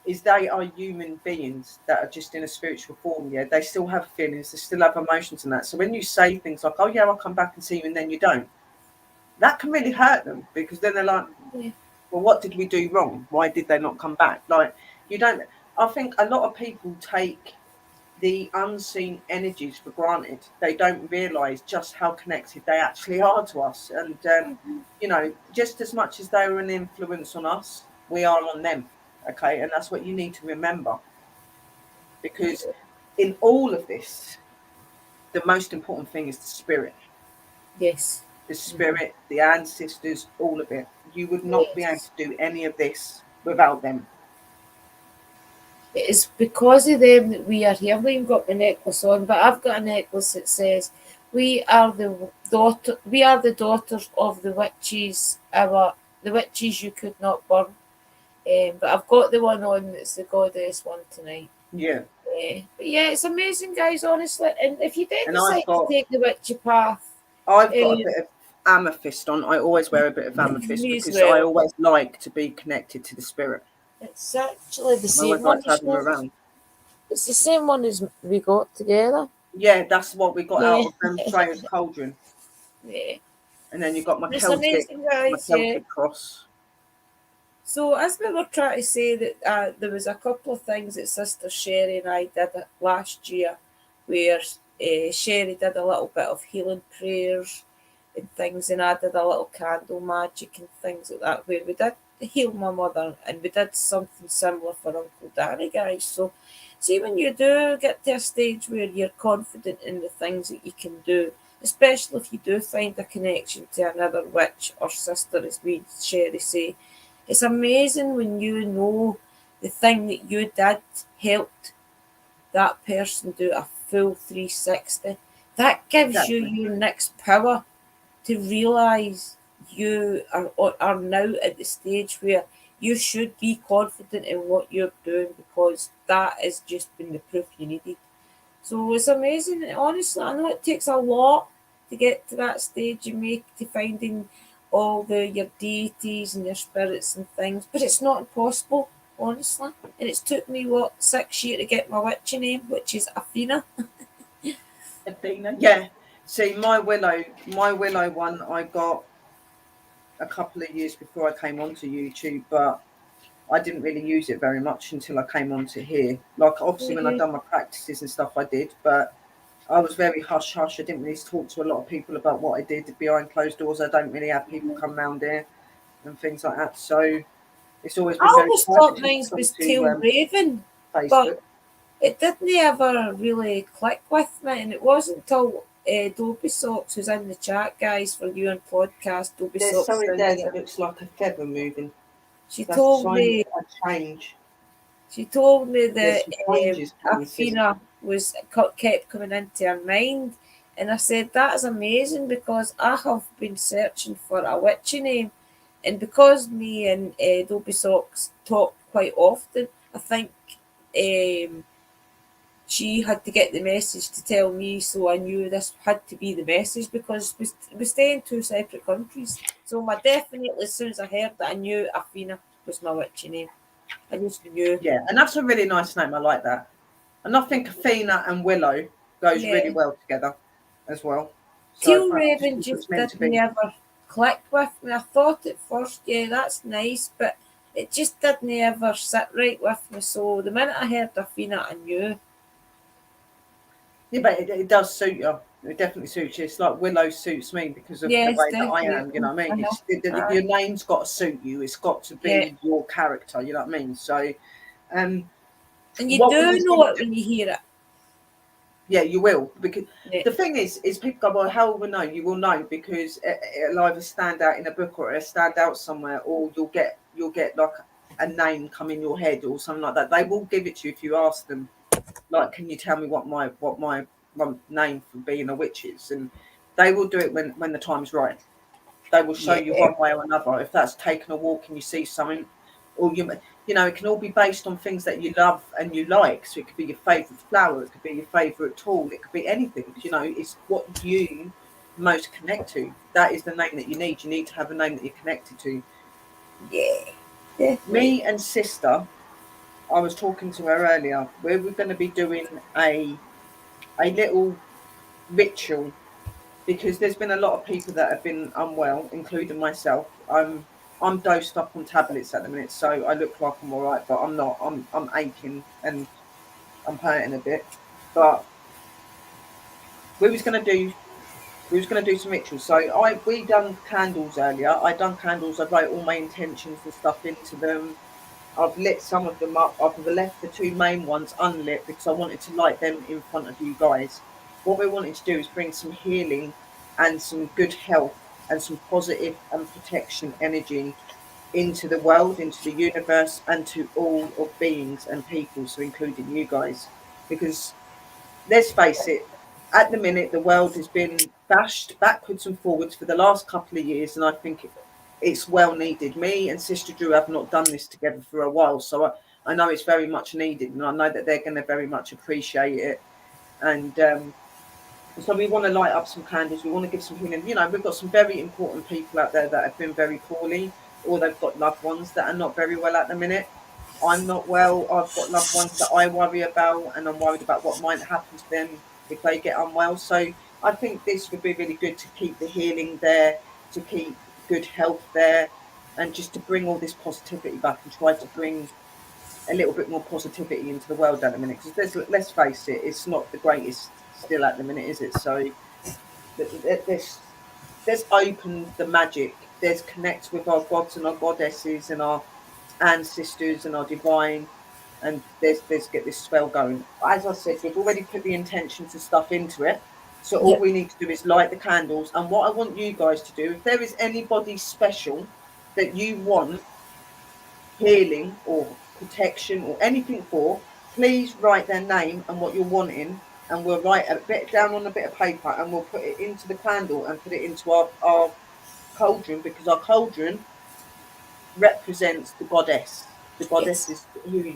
is they are human beings that are just in a spiritual form. Yeah, they still have feelings, they still have emotions and that. So when you say things like, oh yeah, I'll come back and see you, and then you don't, that can really hurt them, because then they're like, well, what did we do wrong? Why did they not come back? Like, you don't. I think a lot of people take the unseen energies for granted. They don't realize just how connected they actually are to us. And you know, just as much as they are an influence on us, we are on them. Okay, and that's what you need to remember, because in all of this, the most important thing is the spirit. Yes. The spirit, the ancestors, all of it. You would not be able to do any of this without them. It is because of them that we are here. I haven't even got my necklace on, but I've got a necklace that says, "We are the daughters of the witches. The witches you could not burn." But I've got the one on that's the goddess one tonight. Yeah. But yeah, it's amazing, guys. Honestly, and if you did decide to take the witchy path, I've got a bit of amethyst on. I always wear a bit of amethyst because I always like to be connected to the spirit. It's actually the same one. Like to have them around. It's the same one as we got together. Yeah, that's what we got out of Freya's cauldron. Yeah. And then you got my Celtic cross. So as we were trying to say that there was a couple of things that Sister Sherry and I did last year, where Sherry did a little bit of healing prayers and things, and I did a little candle magic and things like that, where we did heal my mother, and we did something similar for Uncle Danny, guys. So see, when you do get to a stage where you're confident in the things that you can do, especially if you do find a connection to another witch or sister, as we Sherry say, it's amazing when you know the thing that you did helped that person do a full 360. That gives you your next power to realise you are now at the stage where you should be confident in what you're doing, because that has just been the proof you needed. So it's amazing. Honestly, I know it takes a lot to get to that stage to finding all your deities and your spirits and things, but it's not impossible, honestly. And it's took me 6 years to get my witchy name, which is Athena. Athena, yeah. See, my willow one I got a couple of years before I came onto YouTube, but I didn't really use it very much until I came onto here. Like, obviously, when I'd done my practices and stuff, I did, but I was very hush-hush. I didn't really talk to a lot of people about what I did behind closed doors. I don't really have people come round here and things like that. So it's always been I very always thought mine was Tail Raven, Facebook. But it didn't ever really click with me, and it wasn't until Dopey Socks, who's in the chat, guys, for you and podcast. Dopey There's Socks. something there that looks like a feather moving. She That's a told sign me. of a change. She told me There's that some changes coming, sis. Athena was kept coming into her mind, and I said that is amazing because I have been searching for a witchy name, and because me and Dopey Socks talk quite often, I think she had to get the message to tell me, so I knew this had to be the message because we stay in two separate countries. So I definitely, as soon as I heard that, I knew Athena was my witchy name. I just knew. Yeah, and that's a really nice name. I like that. And I think Athena and Willow goes really Yeah. well together as well. So Teal I just Raven think it's just meant to didn't be. ever click with me. I thought at first, yeah, that's nice, but it just didn't ever sit right with me. So the minute I heard Athena, I knew. Yeah, but it does suit you. It definitely suits you. It's like Willow suits me because of the Yes, way that I am. You know what I mean? Your name's got to suit you. It's got to Yeah. be your character. You know what I mean? So, And you what we do was know gonna it do- when you hear it. yeah, you will, because Yeah. the thing is people go, well, how will we know? You will know because it'll either stand out in a book or it'll stand out somewhere, or you'll get like a name come in your head or something like that. They will give it to you if you ask them. Like, can you tell me what my name for being a witch is? And they will do it when the time's right. They will show you Yeah. one way or another. If that's taking a walk and you see something, or you know, it can all be based on things that you love and you like. So it could be your favourite flower, it could be your favourite tool, it could be anything. You know, it's what you most connect to. That is the name that you need. You need to have a name that you're connected to. Yeah. Definitely. Me and sister, I was talking to her earlier. We were going to be doing a little ritual because there's been a lot of people that have been unwell, including myself. I'm dosed up on tablets at the minute, so I look like I'm all right, but I'm not. I'm aching and I'm hurting a bit. But we was gonna do some rituals. So we done candles earlier. I done candles. I wrote all my intentions and stuff into them. I've lit some of them up. I've left the two main ones unlit because I wanted to light them in front of you guys. What we wanted to do is bring some healing and some good health and some positive and protection energy into the world, into the universe, and to all of beings and people, so including you guys. Because let's face it, at the minute, the world has been bashed backwards and forwards for the last couple of years, and I think it's well needed. Me and Sister Drew have not done this together for a while, so I know it's very much needed, and I know that they're going to very much appreciate it. And so we want to light up some candles. We want to give some healing. You know, we've got some very important people out there that have been very poorly, or they've got loved ones that are not very well at the minute. I'm not well. I've got loved ones that I worry about, and I'm worried about what might happen to them if they get unwell. So I think this would be really good to keep the healing there, to keep good health there, and just to bring all this positivity back and try to bring a little bit more positivity into the world at the minute. Because let's face it, it's not the greatest still at the minute, is it? So there's opened the magic. There's connect with our gods and our goddesses and our ancestors and our divine, and there's get this spell going. As I said, we've already put the intentions and stuff into it, so all Yep. we need to do is light the candles. And what I want you guys to do, if there is anybody special that you want healing or protection or anything for, please write their name and what you're wanting, and we'll write a bit down on a bit of paper and we'll put it into the candle and put it into our cauldron, because our cauldron represents the goddess. The goddess is who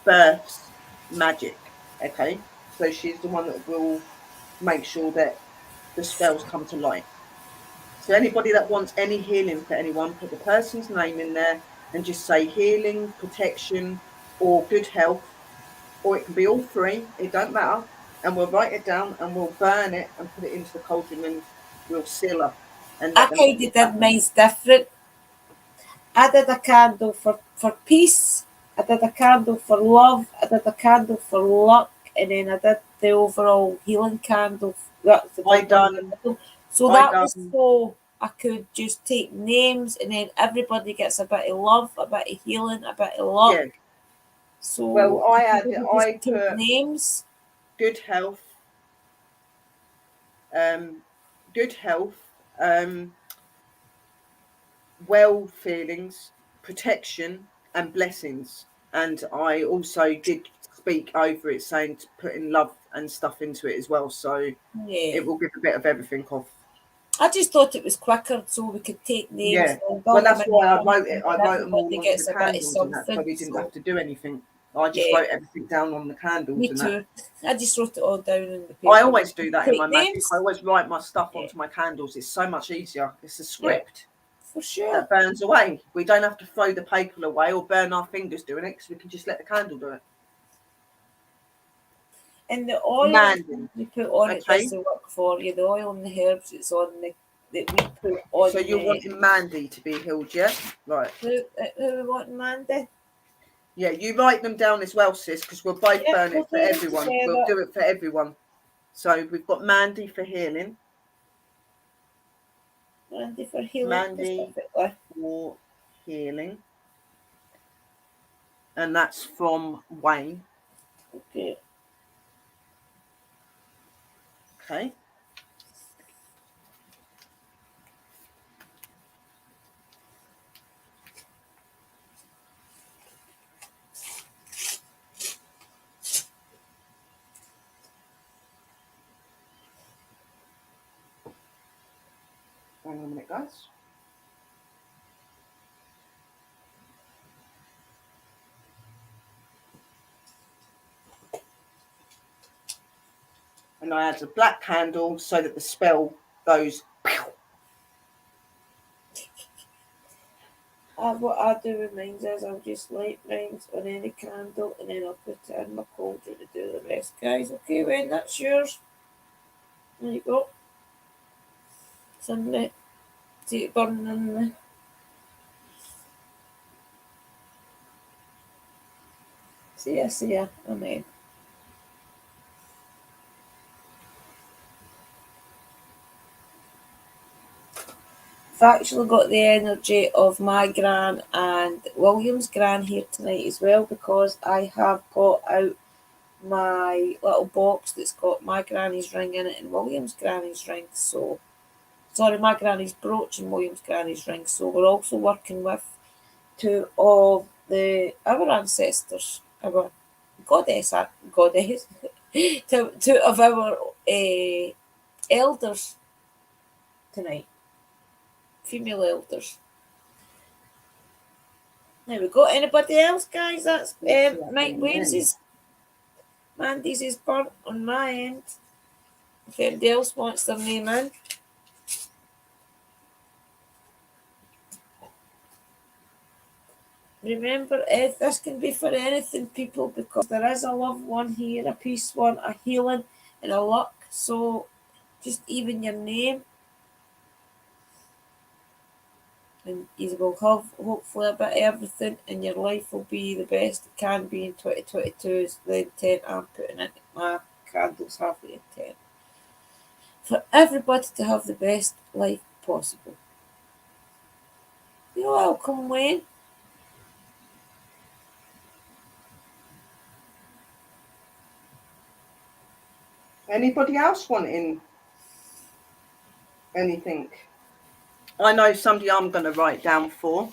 births magic. Okay, so she's the one that will make sure that the spells come to light. So anybody that wants any healing for anyone, put the person's name in there and just say healing, protection, or good health, or it can be all three. It don't matter. And we'll write it down and we'll burn it and put it into the cauldron and we'll seal her and I let them kind of did mine's different. I did a candle for peace. I did a candle for love. I did a candle for luck, and then I did the overall healing candle. That's the I big one in done. the middle. So I that was done. so I could just take names, and then everybody gets a bit of love, a bit of healing, a bit of luck. Yeah. So Well, I everybody just put take names. good health, good health, well feelings, protection, and blessings. And I also did speak over it, saying to put in love and stuff into it as well. So Yeah. it will give a bit of everything off. I just thought it was quicker so we could take names Yeah. and Well, build them that's in why I the wrote it. and I then wrote them all everybody onto the gets a bit of candles and that, so something. we didn't So, have to do anything. I just yeah, wrote everything down on the me candles and that. too. I just wrote it all down in the I paper. always do that in my Take magic. I names? always write my stuff Yeah, onto my candles. It's so much easier. It's a yeah, script for sure. that burns away. We don't have to throw the paper away or burn our fingers doing it because we can just let the candle do it. And the oil and Mandy. things you put on it Okay. doesn't work for you. The oil and the herbs it's on the that we put on So you're the wanting Mandy to be healed, yeah? Right. who we want, Mandy? Yeah, you write them down as well, sis, because we'll both Yep, burn we'll it for do them everyone. We'll together. do it for everyone. So we've got Mandy for healing, Mandy for healing Mandy specifically. for healing, and that's from Wayne. Okay. Okay. Hang on a minute, guys. And I add a black candle so that the spell goes. What I do with mine is I'll just light mine on any candle and then I'll put it in my cauldron to do the rest, guys. Okay, Wayne, that's yours. There you go. Some it. See it burning in the. See ya. Amen. I've actually got the energy of my gran and William's gran here tonight as well because I have got out my little box that's got my granny's ring in it and William's granny's ring. So, sorry, my granny's brooch and William's granny's ring. So we're also working with two of our ancestors, our goddess, two of our elders tonight, female elders. There we go. Anybody else, guys? That's Mike Wayne's. Mandy's is burnt on my end. If anybody else wants their name in. Remember, this can be for anything, people, because there is a loved one here, a peace one, a healing, and a luck. So, just even your name, and you will have hopefully a bit of everything, and your life will be the best it can be in 2022. Is the intent I'm putting into my candles, have the intent for everybody to have the best life possible. You're welcome, Wayne. Anybody else wanting anything? I know somebody I'm going to write down for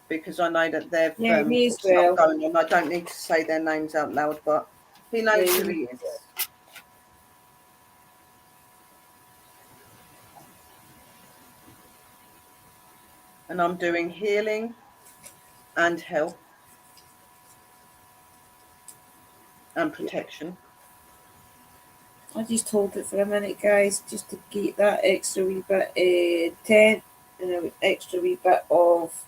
because I know that they've Yeah, me as got stuff well. going on. I don't need to say their names out loud, but he knows Yeah, who me he as is. well. And I'm doing healing and health and protection. I just hold it for a minute, guys, just to get that extra wee bit intent and an extra wee bit of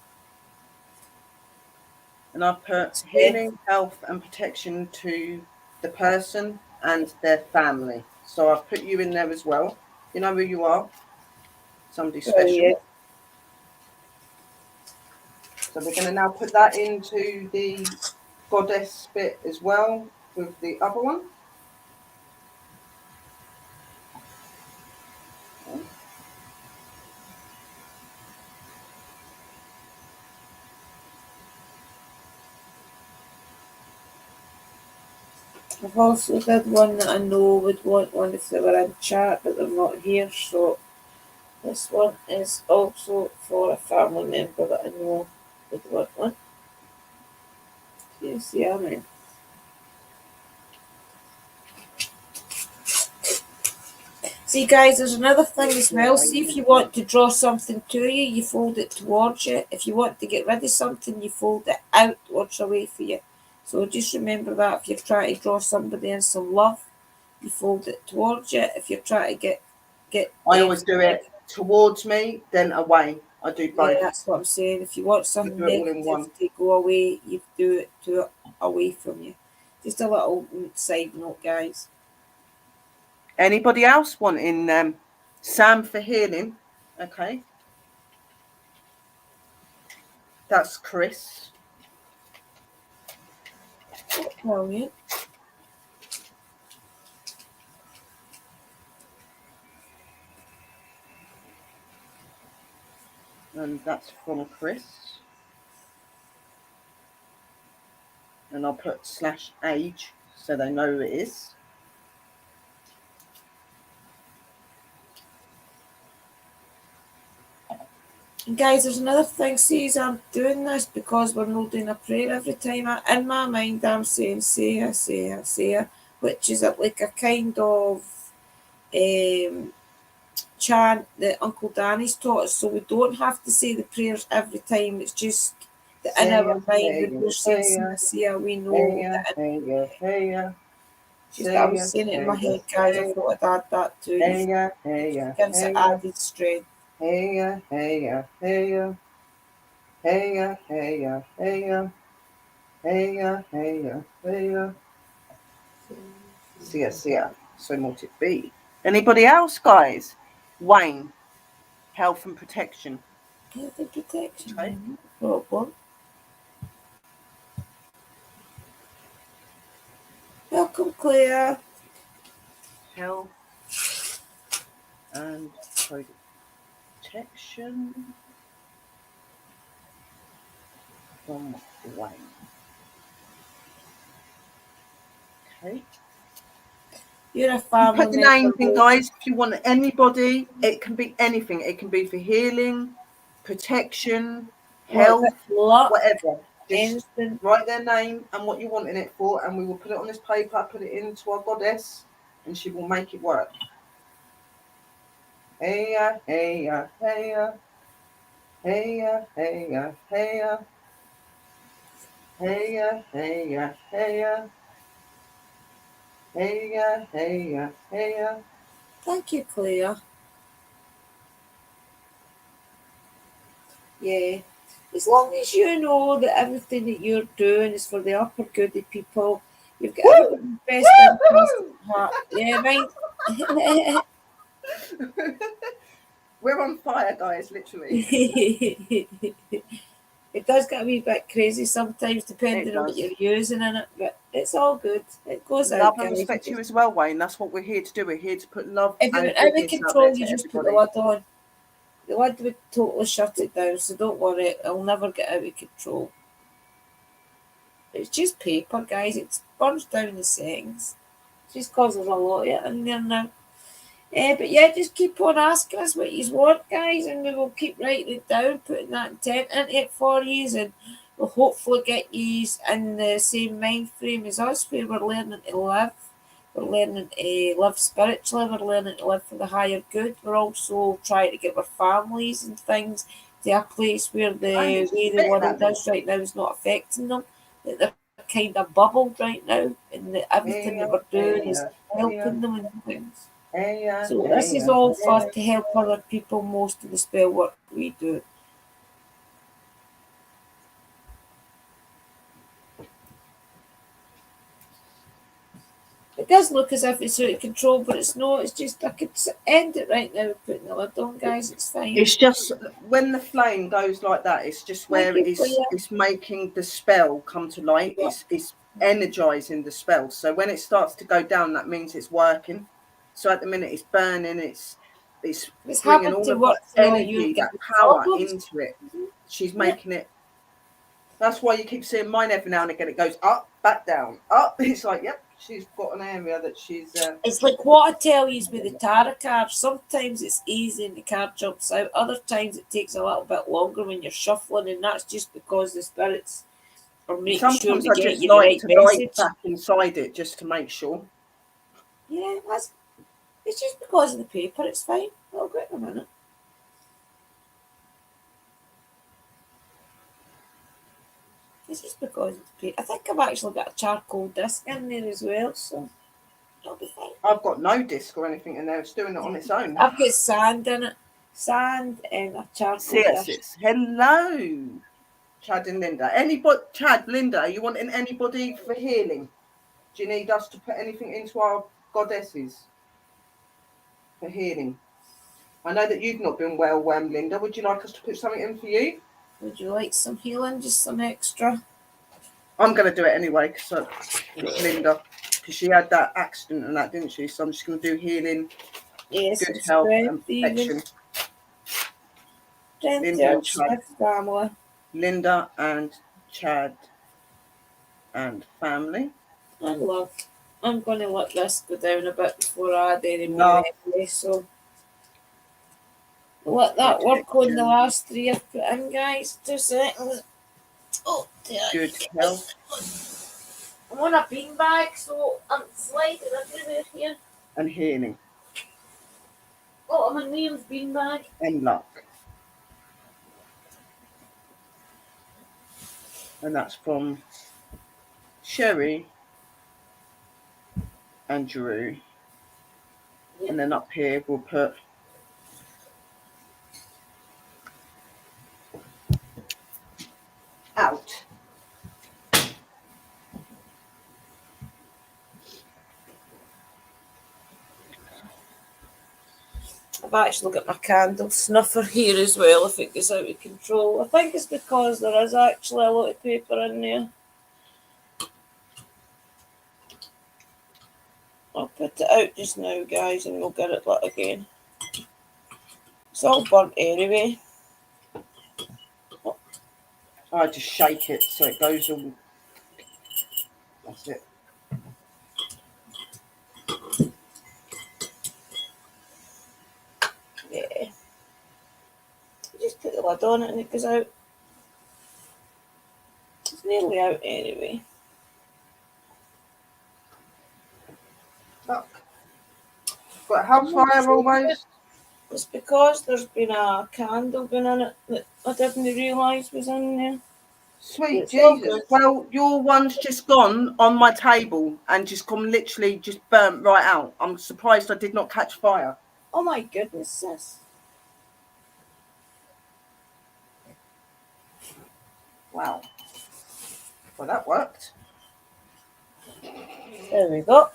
And I've put strength. healing, health, and protection to the person and their family. So I've put you in there as well. You know who you are? Somebody special. Brilliant. So we're going to now put that into the goddess bit as well with the other one. I've also did one that I know would want one if they were in chat, but they're not here. So this one is also for a family member that I know would want one. Yes, yeah, man. See, guys, there's another thing as well. See, if you want to draw something to you, you fold it towards you. If you want to get rid of something, you fold it outwards away for you. So just remember that if you're trying to draw somebody in some love, you fold it towards you. If you're trying to get I always do it towards me, then away. I do both. yeah, that's what I'm saying. If you want I something do it all in negative one. to go away, you do it to away from you. Just a little side note, guys. Anybody else wanting Sam for healing? Okay. That's Chris. Brilliant. And that's from Chris. And I'll put /age so they know who it is. And guys, there's another thing. See, I'm doing this because we're not doing a prayer every time. In my mind, I'm saying, say her, which is like a kind of chant that Uncle Danny's taught us. So we don't have to say the prayers every time. It's just that in our mind, when we're saying, say her, we know that. Just I was saying it in my head, guys. I thought I'd add that to you. Gives it added strength. Hey ya, hey ya, hey ya. Hey ya, hey ya, hey ya. Hey ya, hey ya, hey ya. See ya. So might it be. Anybody else, guys? Wayne, health and protection. Health and protection. Okay. No problem. Welcome, Claire. Health and protection from Wayne. Okay. You're a family Put the member. name in, guys. If you want anybody, it can be anything. It can be for healing, protection, health, luck, whatever. Just instant. write their name and what you want in it for, and we will put it on this paper, put it into our goddess, and she will make it work. Hey ya, hey ya, hey ya. Hey ya, hey ya, hey ya. Hey ya, hey ya, hey ya. Hey ya, hey ya, hey ya. Thank you, Claire. Yeah. As long as you know that everything that you're doing is for the upper good of people, you've got everybody's best interest at heart. Yeah, right. We're on fire, guys, literally. It does get a wee bit crazy sometimes, depending on what you're using in it, but it's all good. It goes Love out, and guys. respect you as well, Wayne. That's what we're here to do. We're here to put love If and you're out of goodness out control, there you to just put the everybody. lid on. The lid would totally shut it down, so don't worry, it'll never get out of control. It's just paper, guys. It burns down the settings. Just because there's a lot of it in there now. But yeah, just keep on asking us what you want, guys, and we will keep writing it down, putting that intent into it for you, and we'll hopefully get you in the same mind frame as us, where we're learning to live. We're learning to live spiritually. We're learning to live for the higher good. We're also trying to get our families and things to a place where the way the world is right now is not affecting them. That they're kind of bubbled right now, and that everything that we're doing is helping them and things. So this is all for to help other people. Most of the spell work we do. It does look as if it's out of control, but it's not. It's just I could end it right now putting the lid on, guys. It's fine. It's just when the flame goes like that, it's just where it's making the spell come to light. Yeah. It's energizing the spell. So when it starts to go down, that means it's working. So at the minute, it's burning. It's bringing all of that energy, that power into it. She's making it That's why you keep seeing mine every now and again. It goes up, back down, up. It's like, yep, she's got an area that she's. It's like what I tell you with the tarot card. Sometimes it's easy and the card jumps out. Other times it takes a little bit longer when you're shuffling, and that's just because the spirits are making sure Sometimes they I get just you the like right to dive message. back inside it just to make sure. Yeah, it's just because of the paper. It's fine. I'll go in a minute. It's just because it's paper. I think I've actually got a charcoal disc in there as well, so it'll be fine. I've got no disc or anything in there. It's doing it on its own. I've got sand in it. Sand and a charcoal Yes, disc. it's hello, Chad and Linda. Anybody, Chad, Linda, are you wanting anybody for healing? Do you need us to put anything into our goddesses for healing? I know that you've not been well, Linda. Would you like us to put something in for you? Would you like some healing? Just some extra? I'm going to do it anyway because it's Linda. Because she had that accident and that, didn't she? So I'm just going to do healing, Yes, good and health strength and even. protection. Strength Linda to and Chad. Smith family. Linda and Chad and family. And love. I'm going to let this go down a bit before I add any more Love. anyway, so let that work on the last three I've put in, guys. 2 seconds. Oh, dear. Good health. I'm on a beanbag, so I'm sliding everywhere here. And healing. Oh, I'm on Liam's beanbag. And luck. And that's from Sherry and Drew. Yep. And then up here we'll put out. I've actually got my candle snuffer here as well if it gets out of control. I think it's because there is actually a lot of paper in there. I'll put it out just now, guys, and we'll get it lit again. It's all burnt anyway. Oh. I just shake it so it goes all. That's it. Yeah. You just put the lid on it and it goes out. It's nearly out anyway. Look. Got a house fire almost. It's because there's been a candle going in it that I didn't realise was in there. Sweet Jesus. Well, your one's just gone on my table and just gone literally just burnt right out. I'm surprised I did not catch fire. Oh my goodness, sis. Wow. Well, that worked. There we go.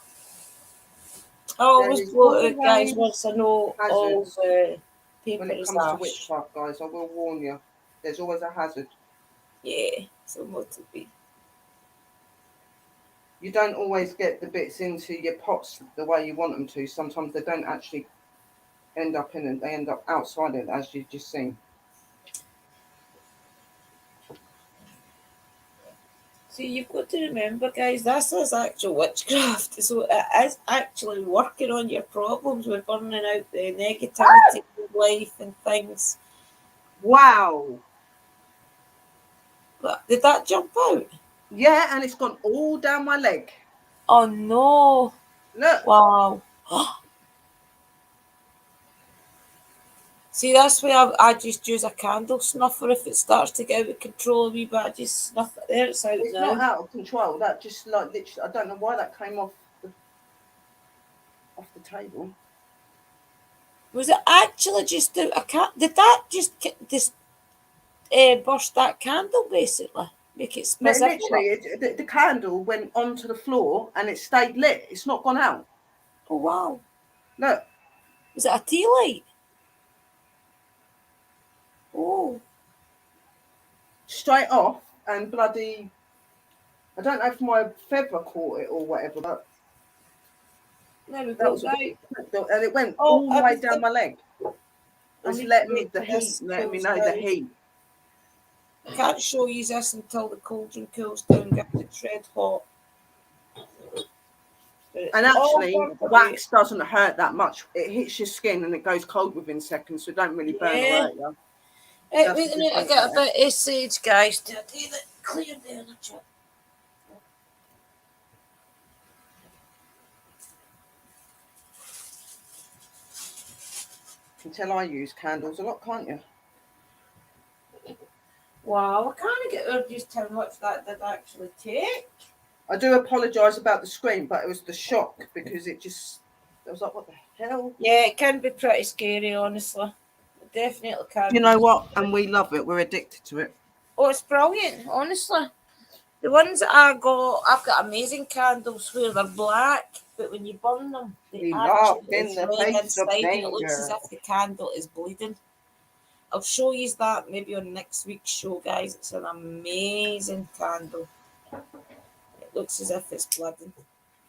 I always blow it, guys, once I know all the paper when it is comes to ash. witchcraft, guys, I will warn you. There's always a hazard. Yeah, so what to be. You don't always get the bits into your pots the way you want them to. Sometimes they don't actually end up in it. They end up outside it, as you've just seen. See, you've got to remember, guys, this is actual witchcraft. So it is actually working on your problems with burning out the negativity in life and things. Wow. But did that jump out? Yeah, and it's gone all down my leg. Oh, no. Look. Wow. See, that's why I just use a candle snuffer if it starts to get out of control a wee bit. I just snuff it there. It's out It's now. not out of control. That just like literally, I don't know why that came off the table. Was it actually just a did that just burst that candle basically? Make it specific? No, literally, the candle went onto the floor and it stayed lit. It's not gone out. Oh, wow. Look. Was it a tea light? Oh. Straight off and bloody, I don't know if my feather caught it or whatever, but There we go, right. And it went all the way down my leg. It's letting me know the heat. I can't show you this until the cauldron cools down, guys. It's red hot. But it's And all actually, burned away. wax doesn't hurt that much. It hits your skin and it goes cold within seconds, so it don't really burn or hurt you. Right, That's wait the a minute, I good thing get a about it. bit of sage, guys, to clear the energy. You can tell I use candles a lot, can't you? Wow, I kind of get used to how much that did actually take. I do apologise about the screen, but it was the shock because it just. I was like, what the hell? Yeah, it can be pretty scary, honestly. It definitely can. You know what? And we love it. We're addicted to it. Oh, it's brilliant, honestly. The ones that I've got amazing candles where they're black, but when you burn them, they We laugh actually in is the red face of inside and it looks as danger. if the candle is bleeding. I'll show you that maybe on next week's show, guys. It's an amazing candle. It looks as if it's bleeding.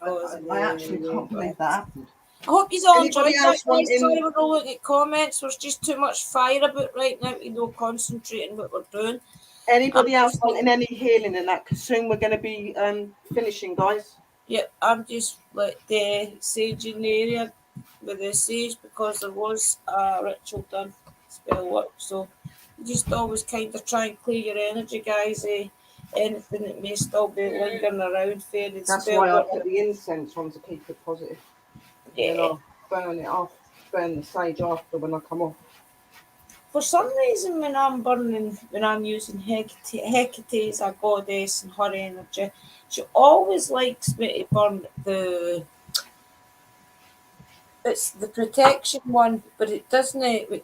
I actually can't believe that happened. I hope you all Anybody enjoyed that, else guys. wanting- Sorry we're not looking at comments. There's just too much fire about right now to know concentrating what we're doing. Anybody I'm else just wanting any healing in that? Because soon we're going to be finishing, guys. Yeah, I'm just like the sage in the area with the sage because there was a ritual done, spell work. So you just always kind of try and clear your energy, guys. Anything that may still be lingering around, fairy That's spell why I work. put the incense on to keep it positive. Yeah. Then I'll burn it off, burn the sage after when I come off. For some reason, when I'm using Hecate as a goddess and her energy, she always likes me to burn it's the protection one, but it doesn't. It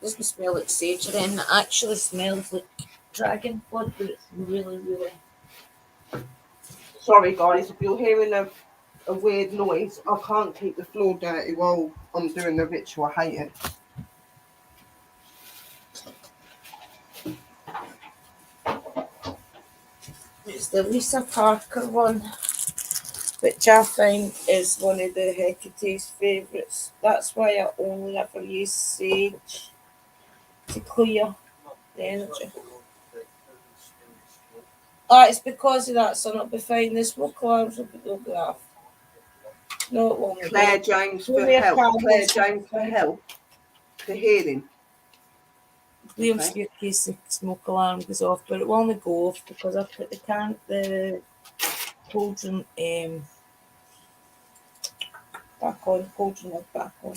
doesn't smell like sage or anything. It actually smells like dragon blood, but it's really, really. Sorry, guys, if you're hearing a weird noise, I can't keep the floor dirty while I'm doing the ritual. I hate it. It's the Lisa Parker one, which I find is one of the Hecate's favourites. That's why I only ever use sage to clear the energy. It's because of that, so it'll be fine. The smoke alarms will be off. No, it won't. Claire James for help. Claire James for help. For healing. Liam, okay. Case the smoke alarm goes off, but it will only go off because I put the cauldron cauldron lid back on.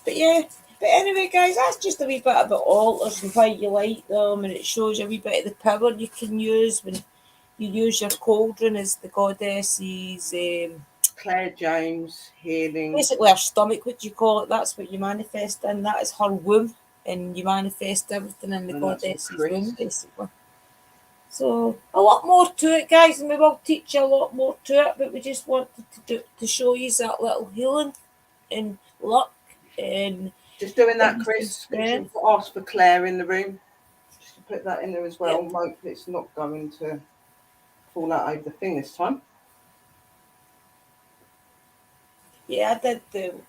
But yeah, but anyway, guys, that's just a wee bit about altars and why you like them, and it shows you a wee bit of the power you can use when you use your cauldron as the goddess's. Claire James healing. Basically, her stomach, what you call it, that's what you manifest in. That is her womb, and you manifest everything in the goddess's womb, basically. So, a lot more to it, guys, and we will teach you a lot more to it, but we just wanted to show you that little healing and luck and just doing that, Chris. Could you ask for Claire in the room? Just to put that in there as well. Yep. Hopefully it's not going to fall out over the thing this time. Yeah, I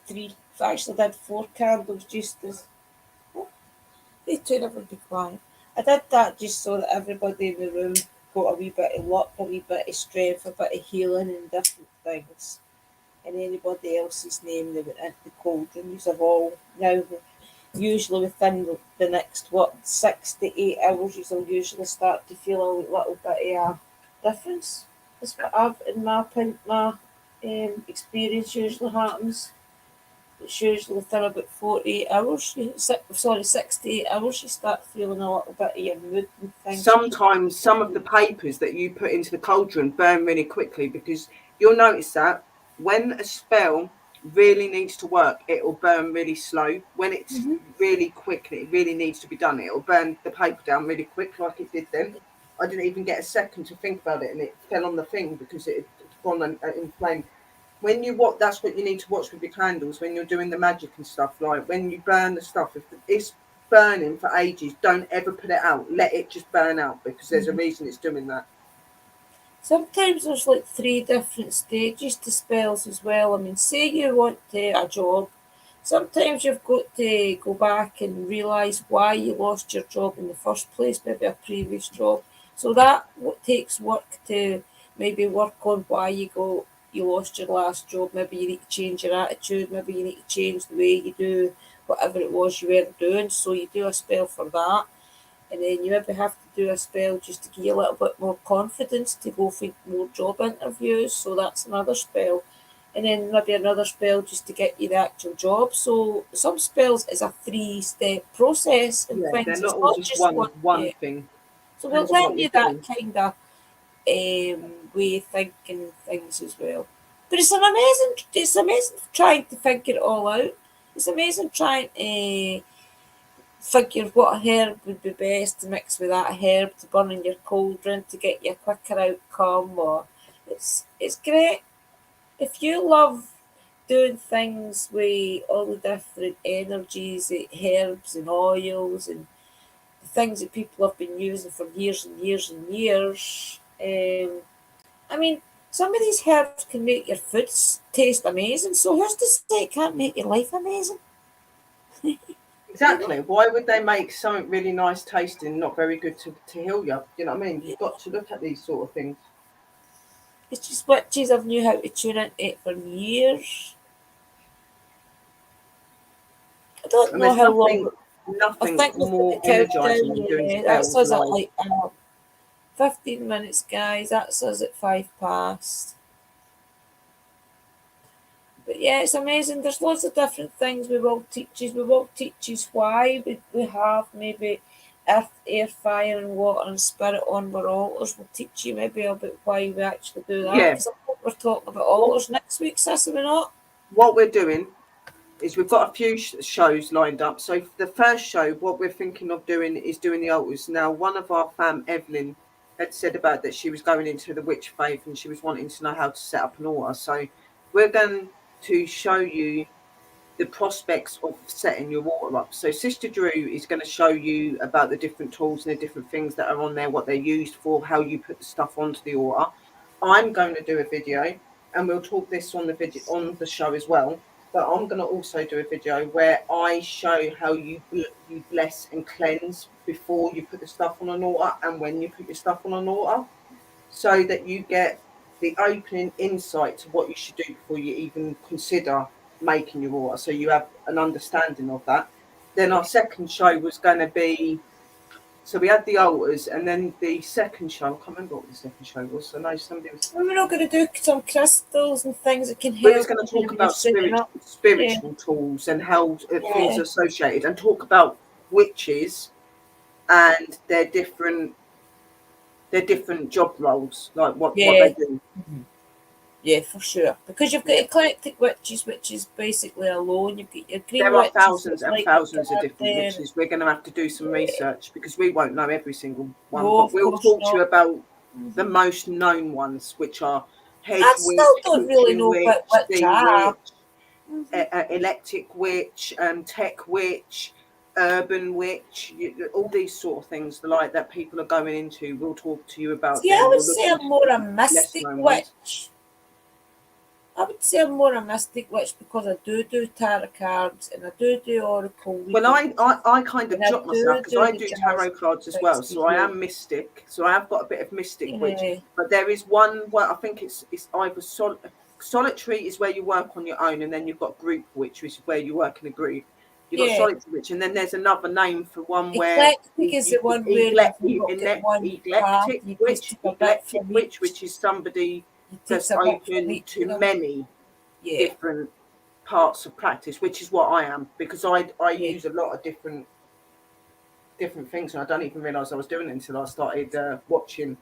did 4 candles just as. Oh, they two never be quiet. I did that just so that everybody in the room got a wee bit of luck, a wee bit of strength, a bit of healing and different things. And anybody else's name they went into the cauldron, you have all now, usually within the next 6 to 8 hours, you'll usually start to feel a little bit of a difference. That's what I've, in my experience, usually happens. It's usually within about 48 hours, 6 to 8 hours, you start feeling a little bit of your mood and things. Sometimes some of the papers that you put into the cauldron burn really quickly, because you'll notice that when a spell really needs to work, it will burn really slow. When it's really quick and it really needs to be done, it will burn the paper down really quick, like it did then. I didn't even get a second to think about it, and it fell on the thing because it had gone in flame. When you watch, that's what you need to watch with your candles when you're doing the magic and stuff. Like when you burn the stuff, if it's burning for ages, don't ever put it out. Let it just burn out, because there's a reason it's doing that. Sometimes there's like 3 different stages to spells as well. I mean, say you want a job, sometimes you've got to go back and realise why you lost your job in the first place, maybe a previous job. So that takes work to maybe work on why you lost your last job. Maybe you need to change your attitude. Maybe you need to change the way you do whatever it was you were doing. So you do a spell for that, and then you maybe have to do a spell just to give you a little bit more confidence to go for more job interviews. So that's another spell. And then maybe another spell just to get you the actual job. So some spells is a 3-step process and Yeah, they're things. not It's all not just just one. one Yeah. thing. So we'll Depends on what learn you're you that doing. kind of way of thinking things as well. But it's amazing trying to figure it all out. It's amazing trying to figure what herb would be best to mix with that herb to burn in your cauldron to get you a quicker outcome. Or it's great if you love doing things with all the different energies, herbs and oils and the things that people have been using for years and years and years. I mean, some of these herbs can make your foods taste amazing. So who's to say it can't make your life amazing? You know? Exactly. Why would they make something really nice tasting not very good to heal you? You know what I mean? You've got to look at these sort of things. It's just witches I've knew how to tune into it for years. I don't And know there's how long. I nothing think we've got the more energizing countdown. than doing Yeah, that's spells. us at Like, like 15 minutes, guys. That's us at 5 past. But yeah, it's amazing. There's lots of different things we will teach you. We will teach you why we have maybe earth, air, fire, and water and spirit on our altars. We'll teach you maybe about why we actually do that. yeah. Because I think we're talking about What altars next week, sis, are we not? what we're doing is we've got a few shows lined up. So for the first show, what we're thinking of doing is doing the altars. Now, one of our fam, Evelyn, had said about that she was going into the witch faith and she was wanting to know how to set up an altar. So we're going to show you the prospects of setting your water up. So Sister Drew is going to show you about the different tools and the different things that are on there, what they're used for, how you put the stuff onto the altar. I'm going to do a video, and we'll talk this on the video on the show as well. But I'm going to also do a video where I show how you bless and cleanse before you put the stuff on an altar and when you put your stuff on an altar, so that you get the opening insight to what you should do before you even consider making your water. So you have an understanding of that. Then our second show was going to be, so we had the altars, and then the second show, I can't remember what the second show was. I know somebody was. And we're not going to do some crystals and things that can We was help going to you talk when you're about setting up. Yeah, spiritual tools and how things yeah, are associated, and talk about witches and their different job roles, like what yeah. they do. Yeah, for sure. Because you've got Yeah. eclectic witches, which is basically alone. You've got your green There are witches, thousands that's and like the thousands of different garden. witches. We're going to have to do some research because we won't know every single one, No, but of we'll course talk to you not. about the most known ones, which are head I still witch, don't really kitchen know witch, what witch sea are. witch, electric witch, tech witch, urban witch, all these sort of things like that people are going into. We'll talk to you about See, I them. would We'll look say I'm into more a the less mystic known ones. witch. I would say I'm more a mystic witch because I do tarot cards and I do oracle Well, reading I kind of and I drop myself because do I the do jazz tarot cards as things well. to So I heal. am mystic. So I have got a bit of mystic witch. Yeah, But there is one where I think it's either solitary is where you work on your own, and then you've got group witch, which is where you work in a group. You've got yeah. solitary witch, and then there's another name for one where Eclectic is the one where you've not got one path. You just take a bit from eclectic witch, each. which is somebody You take that's a bit from open each of to them. many Yeah, different parts of practice, which is what I am, because I yeah. use a lot of different things, and I don't even realize I was doing it until I started watching.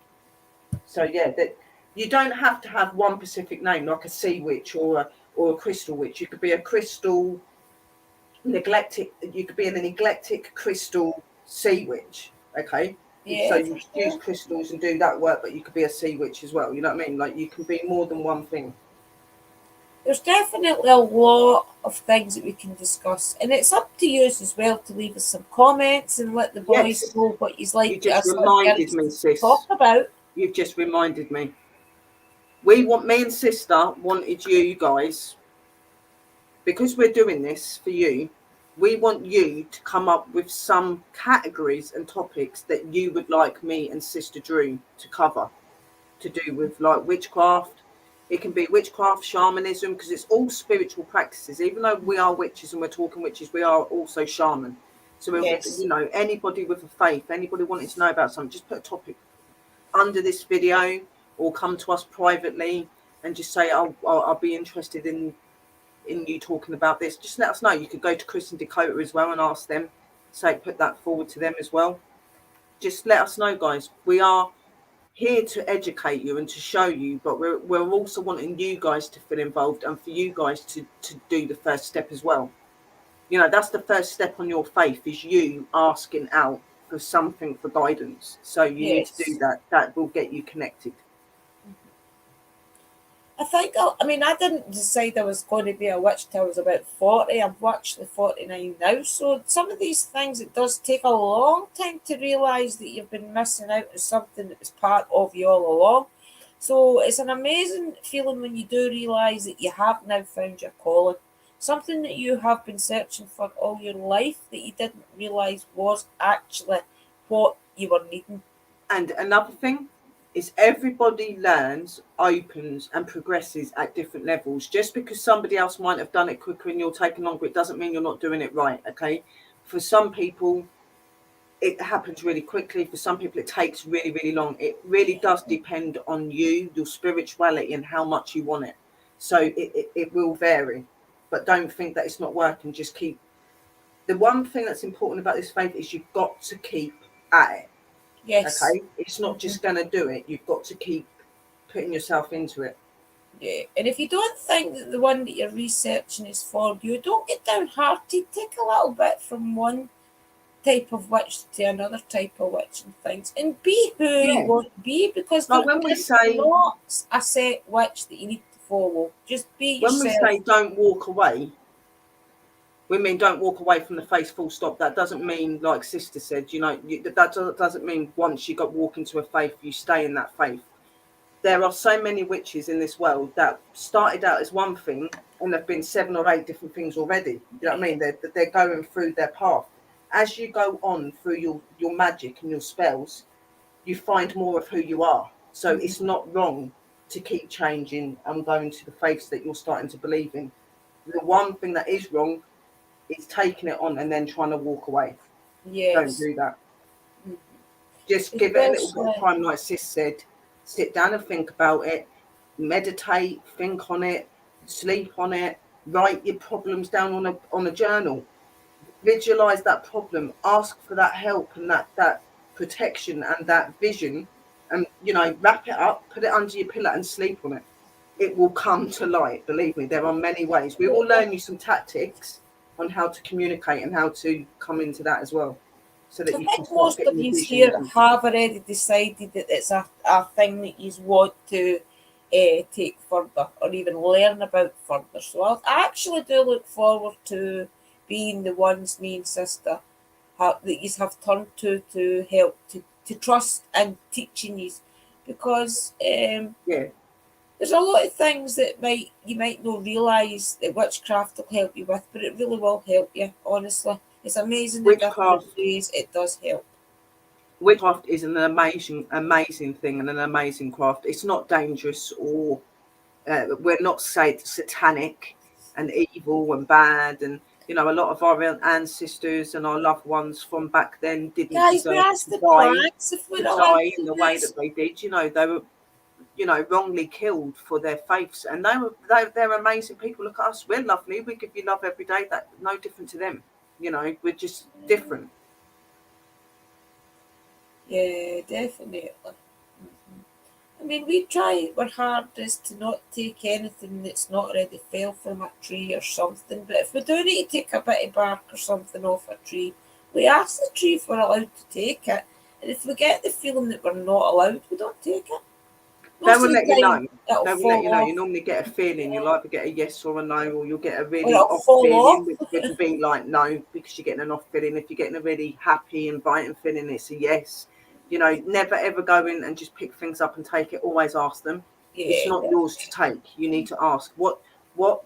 So yeah, that you don't have to have one specific name like a sea witch or a crystal witch. You could be a crystal neglected. You could be an eclectic crystal sea witch. Okay, so Yeah, you for could use sure. crystals and do that work, but you could be a sea witch as well. You know what I mean? Like you can be more than one thing. There's definitely a lot of things that we can discuss, and it's up to you as well to leave us some comments and let the boys Yes, know what you'd you like just us reminded girls me, to talk sis. about. You've just reminded me. Me and sister wanted you guys because we're doing this for you, we want you to come up with some categories and topics that you would like me and Sister Drew to cover, to do with like witchcraft. It can be witchcraft, shamanism, because it's all spiritual practices. Even though we are witches and we're talking witches, we are also shaman. So, Yes. you know, anybody with a faith, anybody wanting to know about something, just put a topic under this video or come to us privately and just say, oh, I'll be interested in you talking about this. Just let us know. You could go to Chris and Dakota as well and ask them, say, put that forward to them as well. Just let us know, guys. We are here to educate you and to show you, but we're also wanting you guys to feel involved and for you guys to do the first step as well. You know, that's the first step on your faith, is you asking out for something, for guidance. So you need to do Yes. that. That will get you connected. I think, I mean, I didn't decide I was going to be a witch till I was about 40. I'm actually 49 now. So some of these things, it does take a long time to realise that you've been missing out on something that was part of you all along. So it's an amazing feeling when you do realise that you have now found your calling. Something that you have been searching for all your life that you didn't realise was actually what you were needing. And another thing is everybody learns, opens and progresses at different levels. Just because somebody else might have done it quicker and you're taking longer, it doesn't mean you're not doing it right. Okay. For some people, it happens really quickly. For some people, it takes really, really long. It really does depend on you, your spirituality, and how much you want it. So it will vary. But don't think that it's not working. Just keep. The one thing that's important about this faith is you've got to keep at it. Yes. Okay, it's not just going to do it. You've got to keep putting yourself into it. Yeah. And if you don't think that the one that you're researching is for you, don't get downhearted. Take a little bit from one type of witch to another type of witch and things, and be who you Yeah, want to be, because like there when we is say not a set witch that you need to follow. Just be yourself. don't walk away, we mean don't walk away from the faith, full stop. That doesn't mean, like Sister said, you know, that doesn't mean once you got walk into a faith, you stay in that faith. There are so many witches in this world that started out as one thing and have been 7 or 8 different things already. You know what I mean? They're going through their path. As you go on through your magic and your spells, you find more of who you are. So it's not wrong to keep changing and going to the faiths that you're starting to believe in. The one thing that is wrong is taking it on and then trying to walk away. Don't Yes. do that. Mhm. Just give it a little bit of Especially, time, like Sis said. Sit down and think about it. Meditate, think on it, sleep on it. Write your problems down on a journal. Visualize that problem. Ask for that help and that protection and that vision. And wrap it up, put it under your pillow, and sleep on it. It will come to light. Believe me, there are many ways. We will learn you some tactics on how to communicate and how to come into that as well, so that I you can think start most of getting your you visions. here have already decided that it's a thing that you want to take further or even learn about further. So I actually do look forward to being the ones me and sister that you have turned to help, to trust and teaching you, because Yeah, there's a lot of things that you might not realise that witchcraft will help you with, but it really will help you, honestly. It's amazing the different witchcraft. ways it does help. Witchcraft is an amazing thing and an amazing craft. It's not dangerous or we're not satanic and evil and bad. And a lot of our ancestors and our loved ones from back then didn't Guys, we deserve asked to the die planks if we're allowed in to the way use. that they did. They were wrongly killed for their faiths, and they're amazing people. Look at us, we're lovely, we give you love every day. That no different to them. We're just different. Yeah, definitely. I mean, we try our hardest to not take anything that's not already fell from a tree or something. But if we do need to take a bit of bark or something off a tree, we ask the tree if we're allowed to take it. And if we get the feeling that we're not allowed, we don't take it. They Most will of the let you know. time, it'll They will let fall you know. You off, normally get a feeling. You'll either get a yes or a no, or you'll get a or really it'll off fall feeling, off. which will be like no, because you're getting an off feeling. If you're getting a really happy, inviting feeling, it's a yes. Never ever go in and just pick things up and take it. Always ask them. It's Yeah, not yours to take. You need to ask what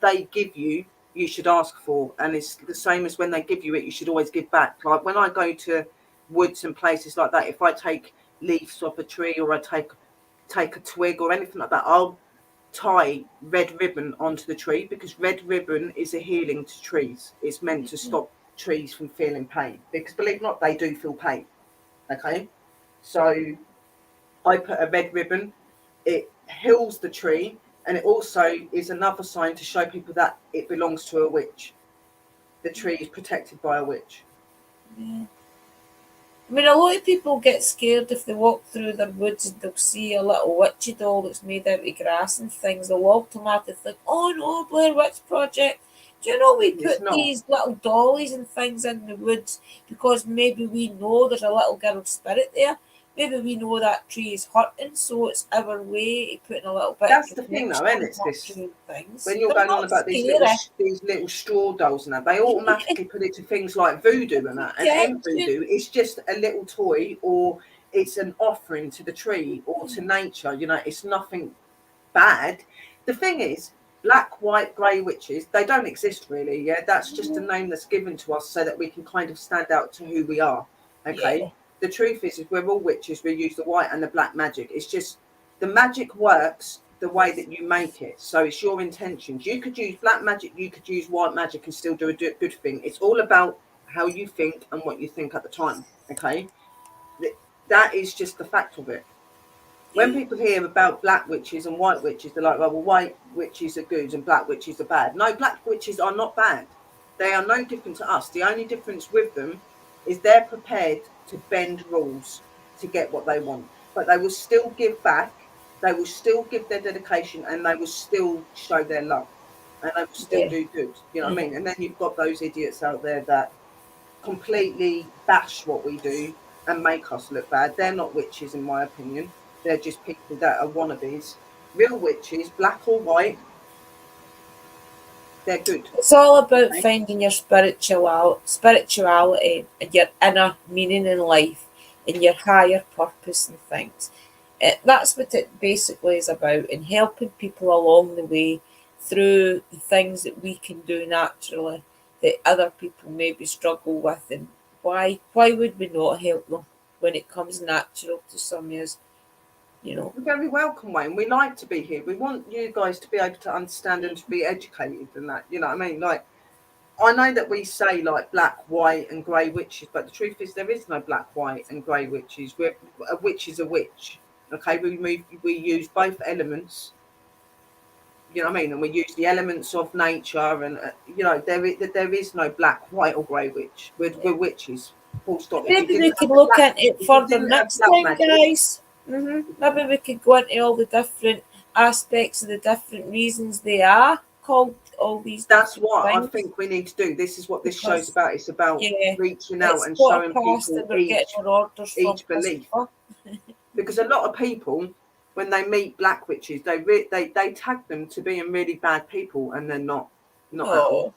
they give you. you should ask for. And it's the same as when they give you it, you should always give back. Like when I go to woods and places like that, if I take leaves off a tree or I take a twig or anything like that, I'll tie red ribbon onto the tree, because red ribbon is a healing to trees. It's meant to stop trees from feeling pain, because believe it or not, they do feel pain. Okay, so I put a red ribbon, it heals the tree, and it also is another sign to show people that it belongs to a witch. The tree is protected by a witch. Yeah. I mean, a lot of people get scared if they walk through their woods and they'll see a little witchy doll that's made out of grass and things. They'll automatically think, oh no, Blair Witch Project. Do you know we It's put not. these little dollies and things in the woods because maybe we know there's a little girl spirit there? Maybe we know that tree is hurting, so it's our way of putting a little bit That's of the thing, though, connection isn't it, sis? to things. When you're They're going on not about scary. these little straw dolls and that, they automatically put it to things like voodoo and that. And in voodoo, it's just a little toy, or it's an offering to the tree or to nature. You know, it's nothing bad. The thing is, black, white, grey witches, they don't exist really. Yeah, that's just a name that's given to us so that we can kind of stand out to who we are. Okay. Yeah. The truth is we're all witches. We use the white and the black magic. It's just the magic works the way that you make it. So it's your intentions. You could use black magic, you could use white magic and still do a good thing. It's all about how you think and what you think at the time. Okay. That is just the fact of it. When people hear about black witches and white witches, they're like, well, white witches are good and black witches are bad. No, black witches are not bad. They are no different to us. The only difference with them is they're prepared to bend rules to get what they want. But they will still give back. They will still give their dedication, and they will still show their love. And they will still do good. You know what I mean? And then you've got those idiots out there that completely bash what we do and make us look bad. They're not witches, in my opinion. They're just people that are wannabes. Real witches, black or white, they're good. It's all about finding your spirituality and your inner meaning in life and your higher purpose and things. That's what it basically is about, and helping people along the way through the things that we can do naturally that other people maybe struggle with. And why would we not help them when it comes natural to some of us? You know, You're very welcome, Wayne. We like to be here. We want you guys to be able to understand and to be educated and that. You know what I mean? Like, I know that we say like black, white, and grey witches, but the truth is there is no black, white, and grey witches. A witch is a witch. Okay, we use both elements. You know what I mean? And we use the elements of nature, and you know there is no black, white, or grey witch. We're witches. Full stop. maybe we could look at it further next time, guys. Maybe we could go into all the different aspects of the different reasons they are called all these. That's what things. I think we need to do. This is what this show's about. It's about reaching out and what showing people each belief. Because a lot of people, when they meet black witches, they tag them to being really bad people, and they're not at all.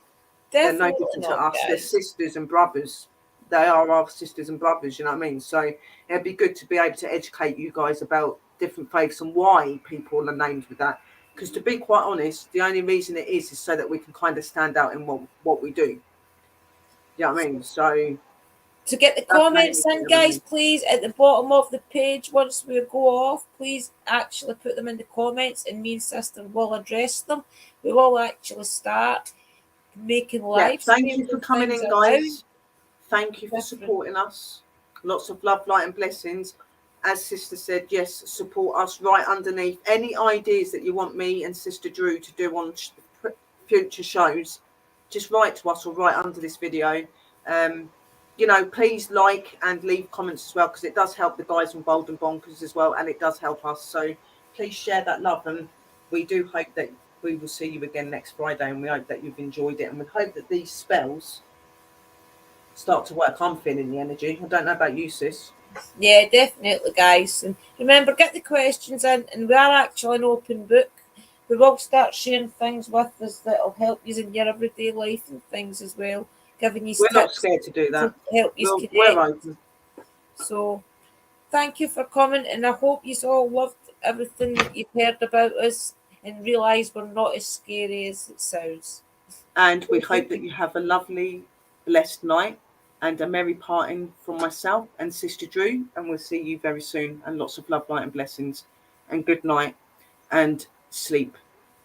They're no different to us. They're sisters and brothers. They are our sisters and brothers, you know what I mean? So it'd be good to be able to educate you guys about different faiths and why people are named with that. Because to be quite honest, the only reason it is so that we can kind of stand out in what we do. You know what I mean? So to get the comments in, guys, please, at the bottom of the page, once we go off, please actually put them in the comments, and me and sister will address them. We will actually start making live. Thank you for coming in, guys. Thank you for supporting us. Lots of love, light, and blessings. As Sister said, yes, support us right underneath. Any ideas that you want me and Sister Drew to do on future shows, just write to us or write under this video. You know, please like and leave comments as well, because it does help the guys from Bold and Bonkers as well, and it does help us. So please share that love, and we do hope that we will see you again next Friday, and we hope that you've enjoyed it, and we hope that these spells start to work. I'm feeling the energy. I don't know about you, sis. Yeah, definitely, guys. And remember, get the questions in, and we are actually an open book. We will start sharing things with us that will help you in your everyday life and things as well. Giving you We're not scared to do that. Help you we're open. So, thank you for coming, and I hope you all loved everything that you've heard about us and realise we're not as scary as it sounds. And we hope that you have a lovely, blessed night and a merry parting from myself and Sister Drew. And we'll see you very soon. And lots of love, light, and blessings. And good night. And sleep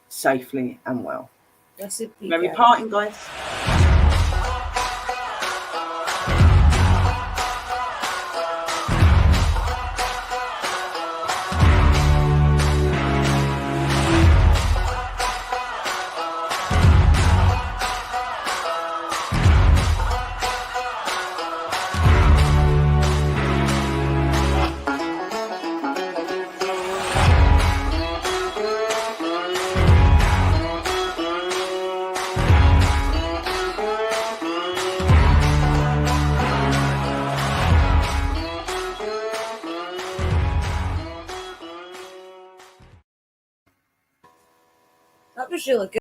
safely and well. Blessed be Merry God. parting, guys. That was really good.